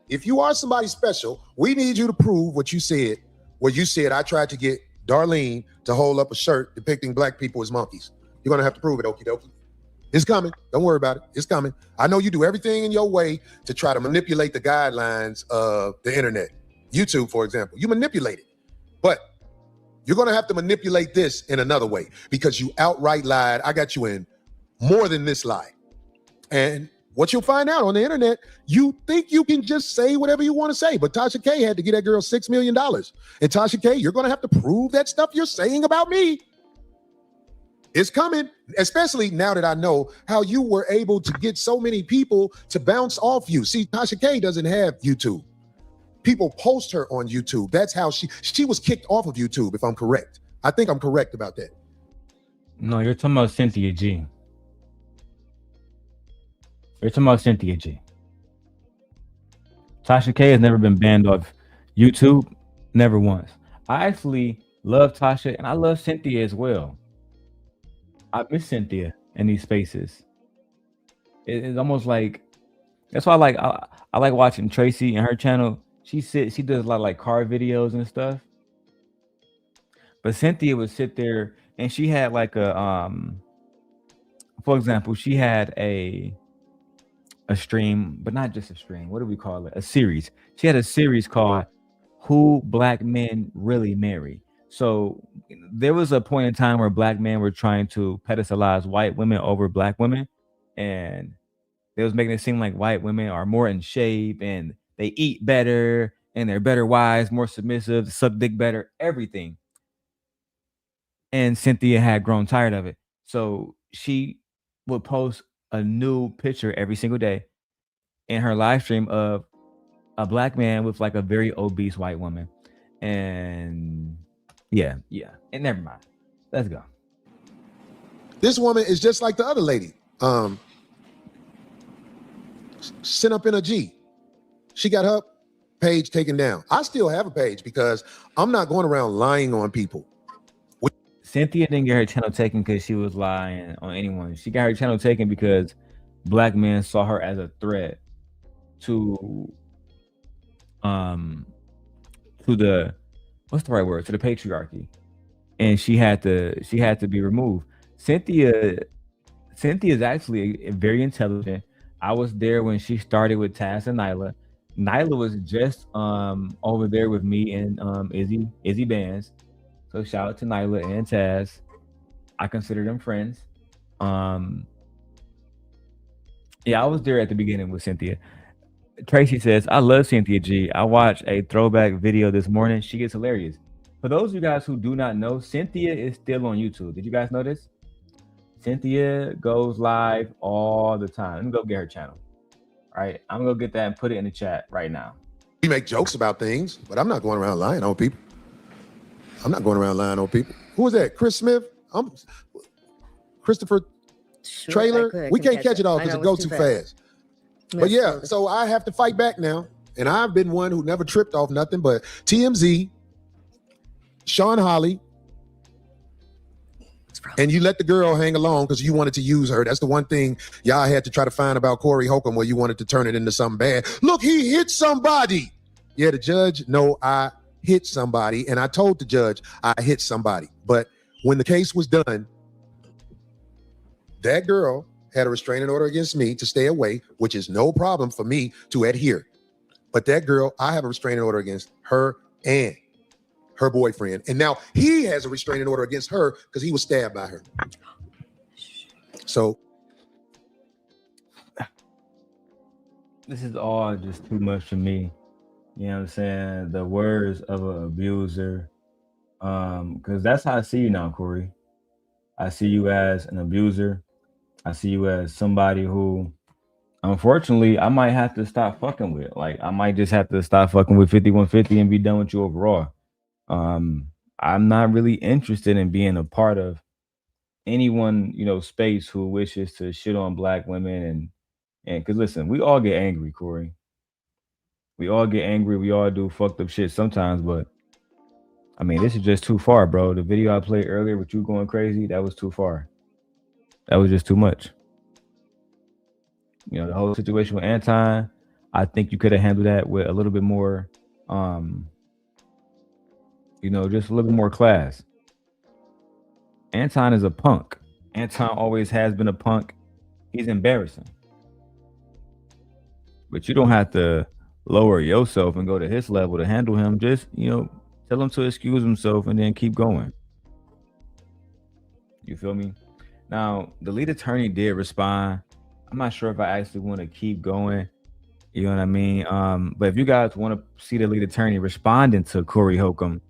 if you are somebody special, we need you to prove what you said, where you said I tried to get Darlene to hold up a shirt depicting black people as monkeys. You're gonna have to prove it, okie dokie. It's coming. Don't worry about it. It's coming. I know you do everything in your way to try to manipulate the guidelines of the internet. YouTube, for example, you manipulate it. But you're going to have to manipulate this in another way because you outright lied. I got you in more than this lie. And what you'll find out on the internet, you think you can just say whatever you want to say. But Tasha K had to get that girl $6 million. And Tasha K, you're going to have to prove that stuff you're saying about me. It's coming, especially now that I know how you were able to get so many people to bounce off you. See, Tasha K doesn't have YouTube. People post her on YouTube. That's how she was kicked off of YouTube, if I'm correct. I think I'm correct about that. No, you're talking about Cynthia G. You're talking about Cynthia G. Tasha K has never been banned off YouTube, never once. I actually love Tasha and I love Cynthia as well. I miss Cynthia in these spaces. It's almost like that's why I like watching Tracy and her channel. She does a lot of like car videos and stuff. But Cynthia would sit there and she had like a for example, she had a stream, but not just a stream. What do we call it? A series. She had a series called Who Black Men Really Marry. So there was a point in time where black men were trying to pedestalize white women over black women. And they was making it seem like white women are more in shape and they eat better and they're better wives, more submissive, suck dick better, everything. And Cynthia had grown tired of it. So she would post a new picture every single day in her live stream of a black man with like a very obese white woman. And yeah. And never mind. Let's go. This woman is just like the other lady. Sent up in a G. She got her page taken down. I still have a page because I'm not going around lying on people. Cynthia didn't get her channel taken because she was lying on anyone. She got her channel taken because black men saw her as a threat to the what's the right word? To the patriarchy. And she had to be removed. Cynthia is actually very intelligent. I was there when she started with Taz and Nyla. Nyla was just over there with me and Izzy Bands. So shout out to Nyla and Taz. I consider them friends. Yeah, I was there at the beginning with Cynthia. Tracy says, I love Cynthia G. I watched a throwback video this morning. She gets hilarious. For those of you guys who do not know, Cynthia is still on YouTube. Did you guys know this? Cynthia goes live all the time. Let me go get her channel. All right, I'm gonna go get that and put it in the chat right now. We make jokes about things, but I'm not going around lying on people. I'm not going around lying on people. Who was that? Chris Smith? Christopher Trailer? We can't catch it all because it goes too fast. But yeah, so I have to fight back now. And I've been one who never tripped off nothing but TMZ, Sean Holly, And you let the girl hang along because you wanted to use her. That's the one thing y'all had to try to find about Corey Holcomb, where you wanted to turn it into something bad. Look, he hit somebody. Yeah, the judge, no, I hit somebody. And I told the judge I hit somebody. But when the case was done, that girl had a restraining order against me to stay away, which is no problem for me to adhere. But that girl, I have a restraining order against her and her boyfriend. And now he has a restraining order against her because he was stabbed by her. So this is all just too much for me. You know what I'm saying? The words of an abuser. Because that's how I see you now, Corey. I see you as an abuser. I see you as somebody who, unfortunately, I might have to stop fucking with. Like, I might just have to stop fucking with 5150 and be done with you overall. I'm not really interested in being a part of anyone, space who wishes to shit on black women and because listen, we all get angry, Corey. We all get angry. We all do fucked up shit sometimes, but I mean, this is just too far, bro. The video I played earlier with you going crazy, that was too far. That was just too much. The whole situation with Anton, I think you could have handled that with a little bit more, just a little bit more class. Anton is a punk. Anton always has been a punk. He's embarrassing. But you don't have to lower yourself and go to his level to handle him. Just, tell him to excuse himself and then keep going. You feel me? Now, the lead attorney did respond. I'm not sure if I actually want to keep going. You know what I mean? But if you guys want to see the lead attorney responding to Corey Holcomb,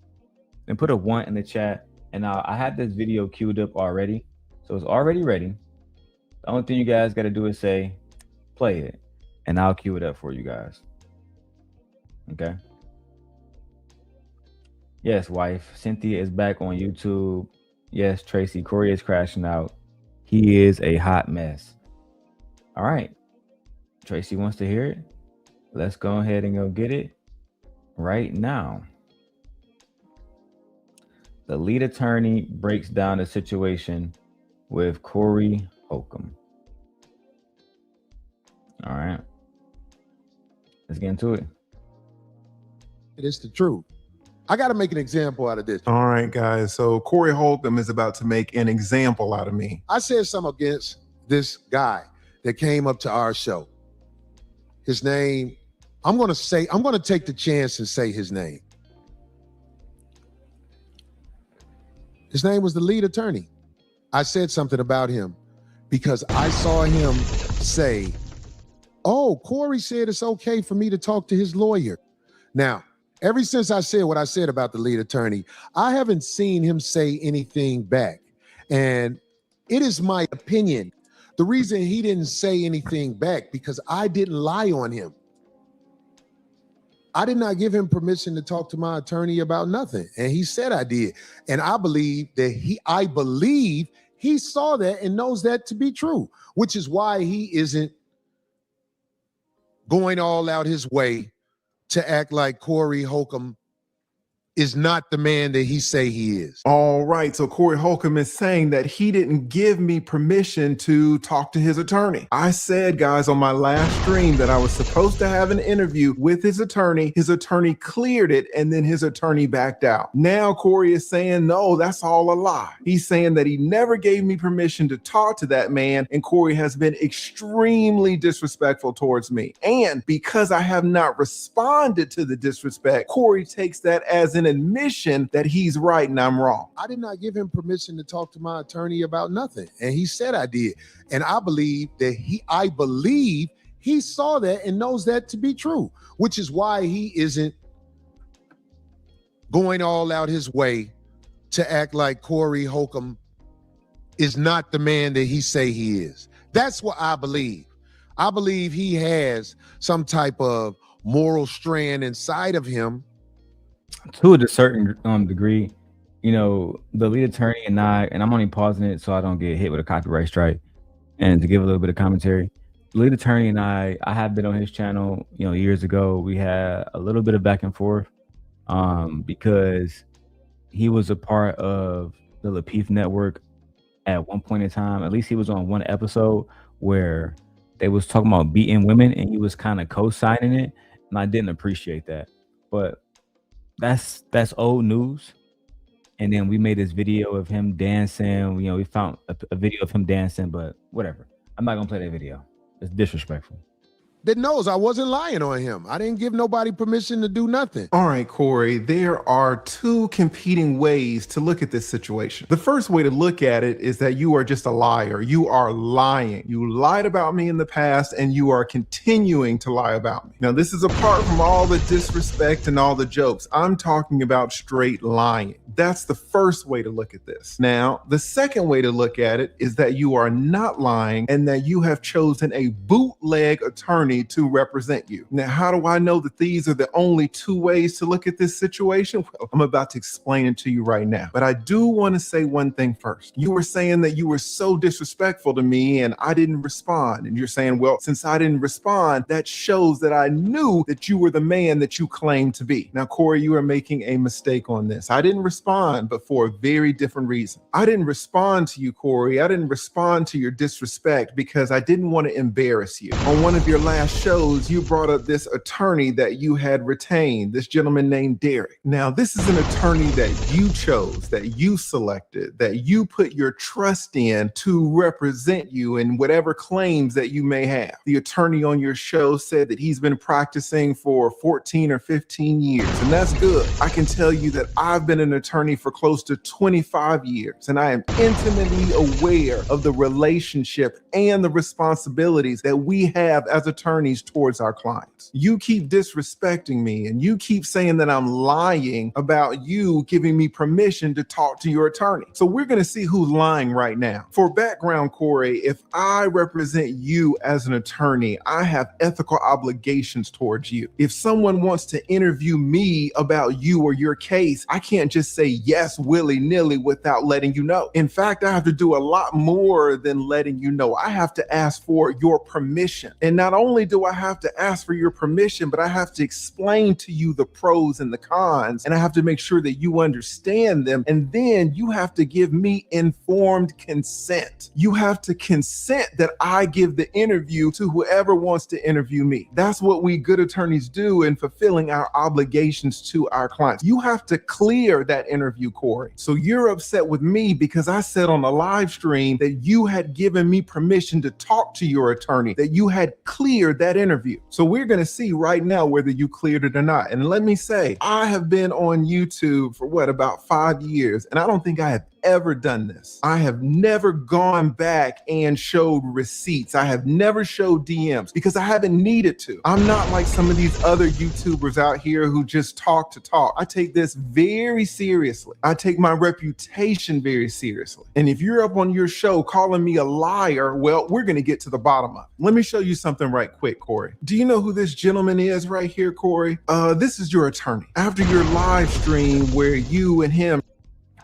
then put a 1 in the chat. And now I had this video queued up already. So it's already ready. The only thing you guys got to do is say, play it. And I'll queue it up for you guys. Okay? Yes, wife. Cynthia is back on YouTube. Yes, Tracy. Corey is crashing out. He is a hot mess. All right. Tracy wants to hear it. Let's go ahead and go get it right now. The lead attorney breaks down the situation with Corey Holcomb. All right. Let's get into it. it's the truth. I got to make an example out of this. All right, guys. So Corey Holcomb is about to make an example out of me. I said something against this guy that came up to our show. His name, I'm going to take the chance and say his name. His name was the lead attorney. I said something about him because I saw him say, oh, Corey said it's okay for me to talk to his lawyer. Now, ever since I said what I said about the lead attorney, I haven't seen him say anything back. And it is my opinion. The reason he didn't say anything back because I didn't lie on him. I did not give him permission to talk to my attorney about nothing. And he said I did. And I believe he saw that and knows that to be true, which is why he isn't going all out his way to act like Corey Holcomb is not the man that he say he is. All right, so Corey Holcomb is saying that he didn't give me permission to talk to his attorney. I said, guys, on my last stream that I was supposed to have an interview with his attorney. His attorney cleared it, and then his attorney backed out. Now Corey is saying, no, that's all a lie. He's saying that he never gave me permission to talk to that man, and Corey has been extremely disrespectful towards me. And because I have not responded to the disrespect, Corey takes that as an admission that he's right and I'm wrong. I did not give him permission to talk to my attorney about nothing. And he said I did. And I believe he saw that and knows that to be true, which is why he isn't going all out his way to act like Corey Holcomb is not the man that he say he is. That's what I believe. I believe he has some type of moral strand inside of him. To a certain degree, the lead attorney and I'm only pausing it so I don't get hit with a copyright strike. And to give a little bit of commentary, the lead attorney and I have been on his channel, years ago. We had a little bit of back and forth because he was a part of the Lapeef network at one point in time. At least he was on one episode where they was talking about beating women, and he was kind of co-signing it, and I didn't appreciate that. But that's old news. And then we made this video of him dancing. You know, we found a video of him dancing, but whatever. I'm not gonna play that video. It's disrespectful. That knows I wasn't lying on him. I didn't give nobody permission to do nothing. All right, Corey, there are two competing ways to look at this situation. The first way to look at it is that you are just a liar. You are lying. You lied about me in the past, and you are continuing to lie about me. Now, this is apart from all the disrespect and all the jokes. I'm talking about straight lying. That's the first way to look at this. Now, the second way to look at it is that you are not lying and that you have chosen a bootleg attorney to represent you. Now, how do I know that these are the only two ways to look at this situation? Well, I'm about to explain it to you right now. But I do want to say one thing first. You were saying that you were so disrespectful to me and I didn't respond. And you're saying, well, since I didn't respond, that shows that I knew that you were the man that you claimed to be. Now, Corey, you are making a mistake on this. I didn't respond, but for a very different reason. I didn't respond to you, Corey. I didn't respond to your disrespect because I didn't want to embarrass you. On one of your last shows, you brought up this attorney that you had retained, this gentleman named Darrel. Now, this is an attorney that you chose, that you selected, that you put your trust in to represent you in whatever claims that you may have. The attorney on your show said that he's been practicing for 14 or 15 years, and that's good. I can tell you that I've been an attorney for close to 25 years, and I am intimately aware of the relationship and the responsibilities that we have as attorneys towards our clients. You keep disrespecting me, and you keep saying that I'm lying about you giving me permission to talk to your attorney. So we're going to see who's lying right now. For background, Corey, if I represent you as an attorney, I have ethical obligations towards you. If someone wants to interview me about you or your case, I can't just say yes willy-nilly without letting you know. In fact, I have to do a lot more than letting you know. I have to ask for your permission. And not only do I have to ask for your permission, but I have to explain to you the pros and the cons, and I have to make sure that you understand them. And then you have to give me informed consent. You have to consent that I give the interview to whoever wants to interview me. That's what we good attorneys do in fulfilling our obligations to our clients. You have to clear that interview, Corey. So you're upset with me because I said on a live stream that you had given me permission to talk to your attorney, that you had cleared that interview. So we're going to see right now whether you cleared it or not. And let me say, I have been on YouTube for about 5 years, and I don't think I have ever done this. I have never gone back and showed receipts. I have never showed DMs because I haven't needed to. I'm not like some of these other YouTubers out here who just talk to talk. I take this very seriously. I take my reputation very seriously. And if you're up on your show calling me a liar, well, we're going to get to the bottom of it. Let me show you something right quick, Corey. Do you know who this gentleman is right here, Corey? This is your attorney. After your live stream where you and him.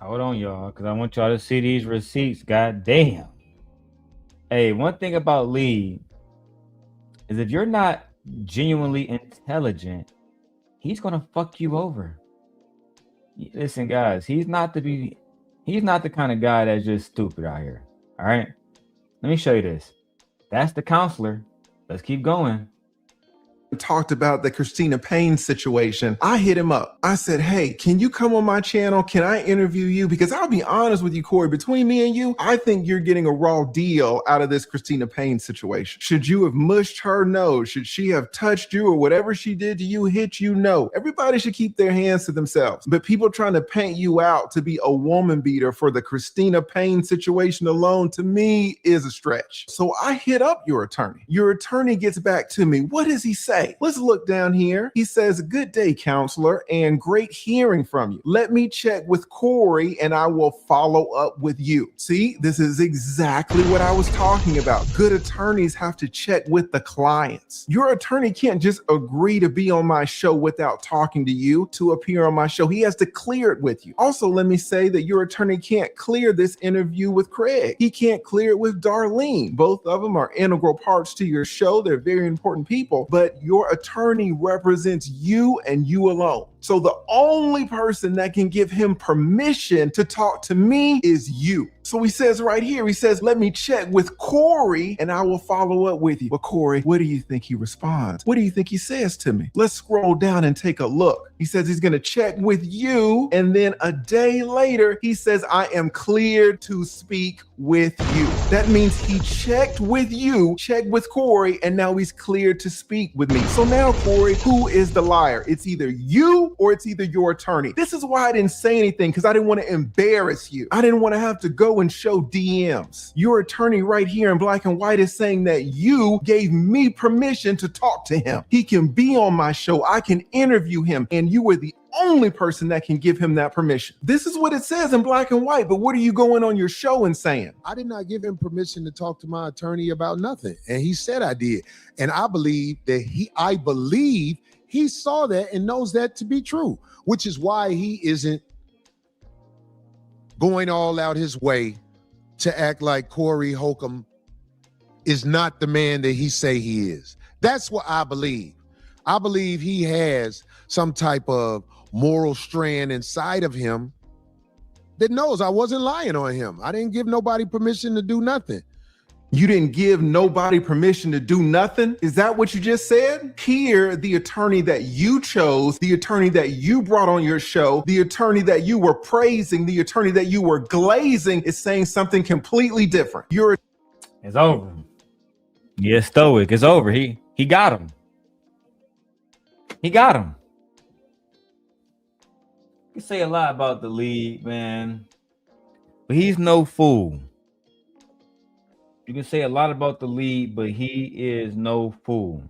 Hold on, y'all, because I want y'all to see these receipts. God damn. Hey, one thing about Lee is if you're not genuinely intelligent, he's gonna fuck you over. Listen, guys, he's not the kind of guy that's just stupid out here. All right. Let me show you this. That's the counselor. Let's keep going. Talked about the Christina Payne situation. I hit him up. I said, hey, can you come on my channel? Can I interview you? Because I'll be honest with you, Corey, between me and you, I think you're getting a raw deal out of this Christina Payne situation. Should you have mushed her? No. Should she have touched you or whatever she did to you, hit you? No. Everybody should keep their hands to themselves. But people trying to paint you out to be a woman beater for the Christina Payne situation alone, to me, is a stretch. So I hit up your attorney. Your attorney gets back to me. What does he say? Let's look down here. He says, good day, counselor, and great hearing from you. Let me check with Corey and I will follow up with you. See, this is exactly what I was talking about. Good attorneys have to check with the clients. Your attorney can't just agree to be on my show without talking to you to appear on my show. He has to clear it with you. Also, let me say that your attorney can't clear this interview with Craig. He can't clear it with Darlene. Both of them are integral parts to your show. They're very important people, but your attorney represents you and you alone. So the only person that can give him permission to talk to me is you. So he says right here, he says, let me check with Corey and I will follow up with you. But Corey, what do you think he responds? What do you think he says to me? Let's scroll down and take a look. He says he's going to check with you. And then a day later, he says, I am cleared to speak with you. That means he checked with you, checked with Corey, and now he's cleared to speak with me. So now, Corey, who is the liar? It's either you or it's either your attorney. This is why I didn't say anything, because I didn't want to embarrass you. I didn't want to have to go and show DMs. Your attorney right here in black and white is saying that you gave me permission to talk to him. He can be on my show. I can interview him, and you were the only person that can give him that permission. This is what it says in black and white, but what are you going on your show and saying? I did not give him permission to talk to my attorney about nothing. And he said I did. And I believe he saw that and knows that to be true, which is why he isn't going all out his way to act like Corey Holcomb is not the man that he say he is. That's what I believe. I believe he has some type of moral strand inside of him that knows I wasn't lying on him. I didn't give nobody permission to do nothing. You didn't give nobody permission to do nothing? Is that what you just said? Here, the attorney that you chose, the attorney that you brought on your show, the attorney that you were praising, the attorney that you were glazing is saying something completely different. It's over. Yeah, Stoic. It's over. He got him. He got him. You can say a lot about the league, man, but he's no fool. You can say a lot about the league, but he is no fool.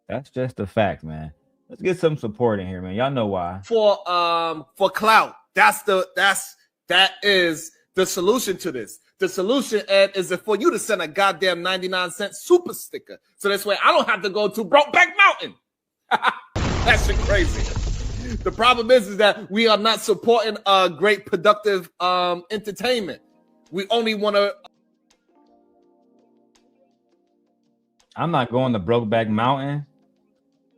That's just a fact, man. Let's get some support in here, man. Y'all know why. For clout. That is the solution to this. The solution, Ed, is for you to send a goddamn 99-cent super sticker. So this way I don't have to go to Brokeback Mountain. That shit crazy. The problem is that we are not supporting great productive entertainment. We only want to. I'm not going to Brokeback Mountain,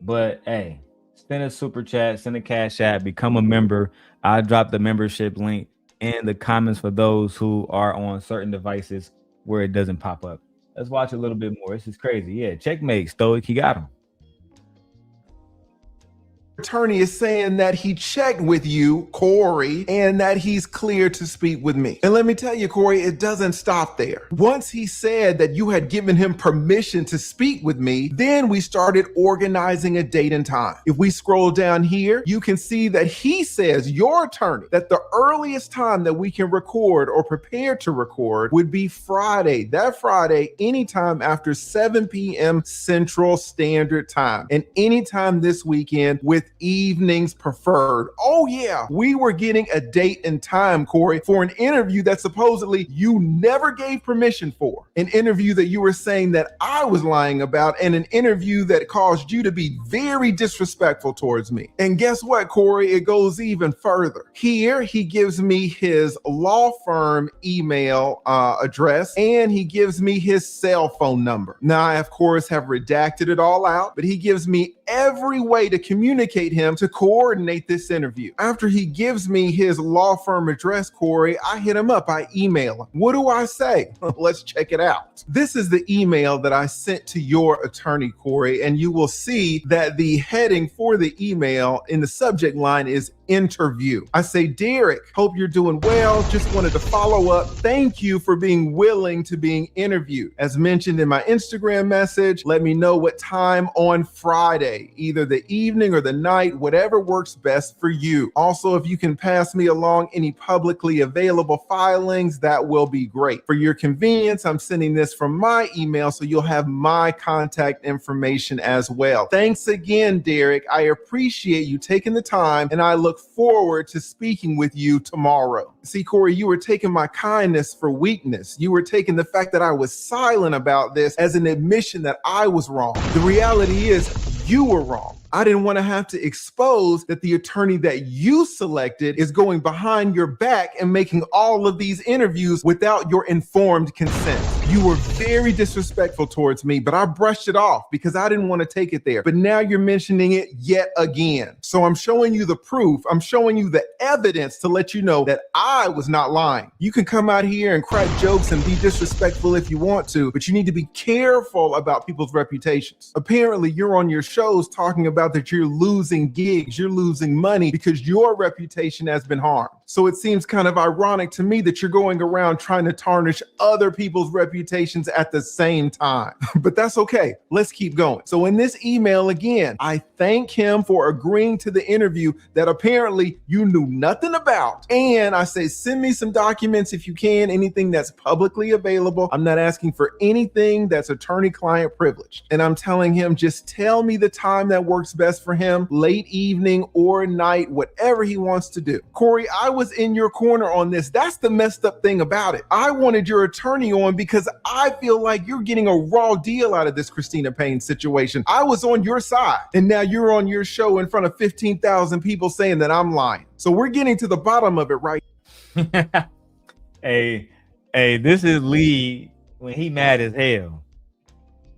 but hey, send a super chat, send a cash app, become a member. I drop the membership link in the comments for those who are on certain devices where it doesn't pop up. Let's watch a little bit more. This is crazy. Yeah, checkmate, Stoic. He got him. Attorney is saying that he checked with you, Corey, and that he's clear to speak with me. And let me tell you, Corey, it doesn't stop there. Once he said that you had given him permission to speak with me, then we started organizing a date and time. If we scroll down here, you can see that he says, your attorney, that the earliest time that we can record or prepare to record would be Friday. That Friday, anytime after 7 p.m. Central Standard Time, and anytime this weekend with evenings preferred. Oh yeah, we were getting a date and time, Corey, for an interview that supposedly you never gave permission for. An interview that you were saying that I was lying about, and an interview that caused you to be very disrespectful towards me. And guess what, Corey? It goes even further. Here, he gives me his law firm email address, and he gives me his cell phone number. Now, I, of course, have redacted it all out, but he gives me every way to communicate him to coordinate this interview. After he gives me his law firm address, Corey, I hit him up. I email him. What do I say? Let's check it out. This is the email that I sent to your attorney, Corey, and you will see that the heading for the email in the subject line is interview. I say, Derek, hope you're doing well. Just wanted to follow up. Thank you for being willing to being interviewed. As mentioned in my Instagram message, let me know what time on Friday, either the evening or the night, whatever works best for you. Also, if you can pass me along any publicly available filings, that will be great. For your convenience, I'm sending this from my email, so you'll have my contact information as well. Thanks again, Derek. I appreciate you taking the time, and I look forward to speaking with you tomorrow. See, Corey, you were taking my kindness for weakness. You were taking the fact that I was silent about this as an admission that I was wrong. The reality is you were wrong. I didn't want to have to expose that the attorney that you selected is going behind your back and making all of these interviews without your informed consent. You were very disrespectful towards me, but I brushed it off because I didn't want to take it there. But now you're mentioning it yet again. So I'm showing you the proof. I'm showing you the evidence to let you know that I was not lying. You can come out here and crack jokes and be disrespectful if you want to, but you need to be careful about people's reputations. Apparently, you're on your shows talking about that you're losing gigs, you're losing money because your reputation has been harmed. So it seems kind of ironic to me that you're going around trying to tarnish other people's reputations at the same time. But that's okay. Let's keep going. So in this email again, I thank him for agreeing to the interview that apparently you knew nothing about. And I say, send me some documents if you can, anything that's publicly available. I'm not asking for anything that's attorney-client privileged. And I'm telling him, just tell me the time that works best for him, late evening or night, whatever he wants to do. Corey, I was in your corner on this. That's the messed up thing about it. I wanted your attorney on because I feel like you're getting a raw deal out of this Christina Payne situation. I was on your side, and now you're on your show in front of 15,000 people saying that I'm lying. So we're getting to the bottom of it, right? Hey, this is Lee when he mad as hell.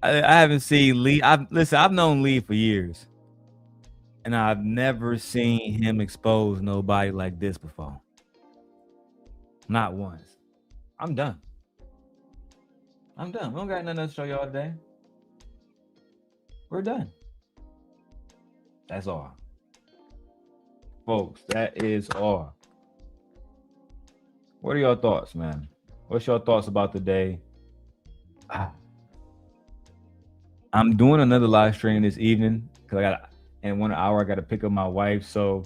I haven't seen Lee. I've known Lee for years, and I've never seen him expose nobody like this before. Not once. I'm done. We don't got nothing else to show y'all today. We're done. That's all. Folks, that is all. What are your thoughts, man? What's your thoughts about the day? I'm doing another live stream this evening because in 1 hour I got to pick up my wife. So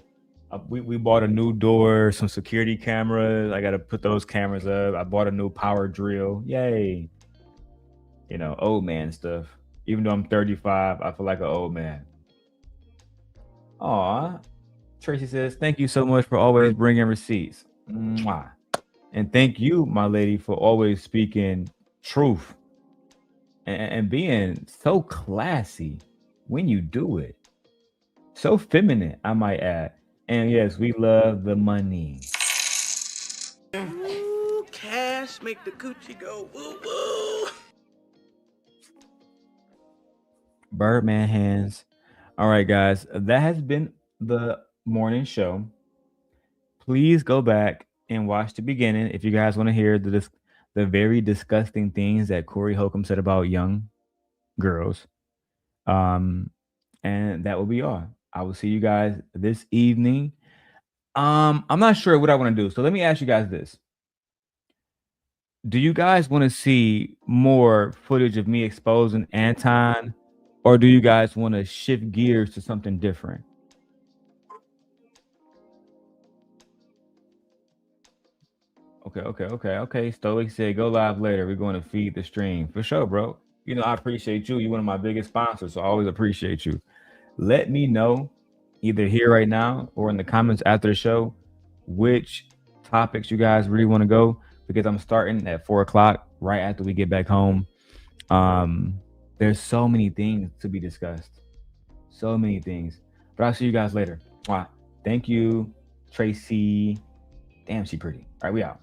we bought a new door, some security cameras. I got to put those cameras up. I bought a new power drill. Yay. You know, old man stuff. Even though I'm 35, I feel like an old man. Aw. Tracy says, thank you so much for always bringing receipts. Mwah. And thank you, my lady, for always speaking truth and being so classy when you do it. So feminine, I might add. And yes, we love the money. Ooh, cash make the coochie go woo woo. Birdman hands. All right, guys, that has been the morning show. Please go back and watch the beginning if you guys want to hear the very disgusting things that Corey Holcomb said about young girls. And that will be all. I will see you guys this evening. I'm not sure what I want to do. So let me ask you guys this. Do you guys want to see more footage of me exposing Anton, or do you guys want to shift gears to something different? Okay. Stoic said, go live later. We're going to feed the stream. For sure, bro. You know, I appreciate you. You're one of my biggest sponsors, so I always appreciate you. Let me know either here right now or in the comments after the show which topics you guys really want to go, because I'm starting at 4 o'clock right after we get back home. There's so many things to be discussed. So many things. But I'll see you guys later. Thank you, Tracy. Damn, she pretty. All right, we out.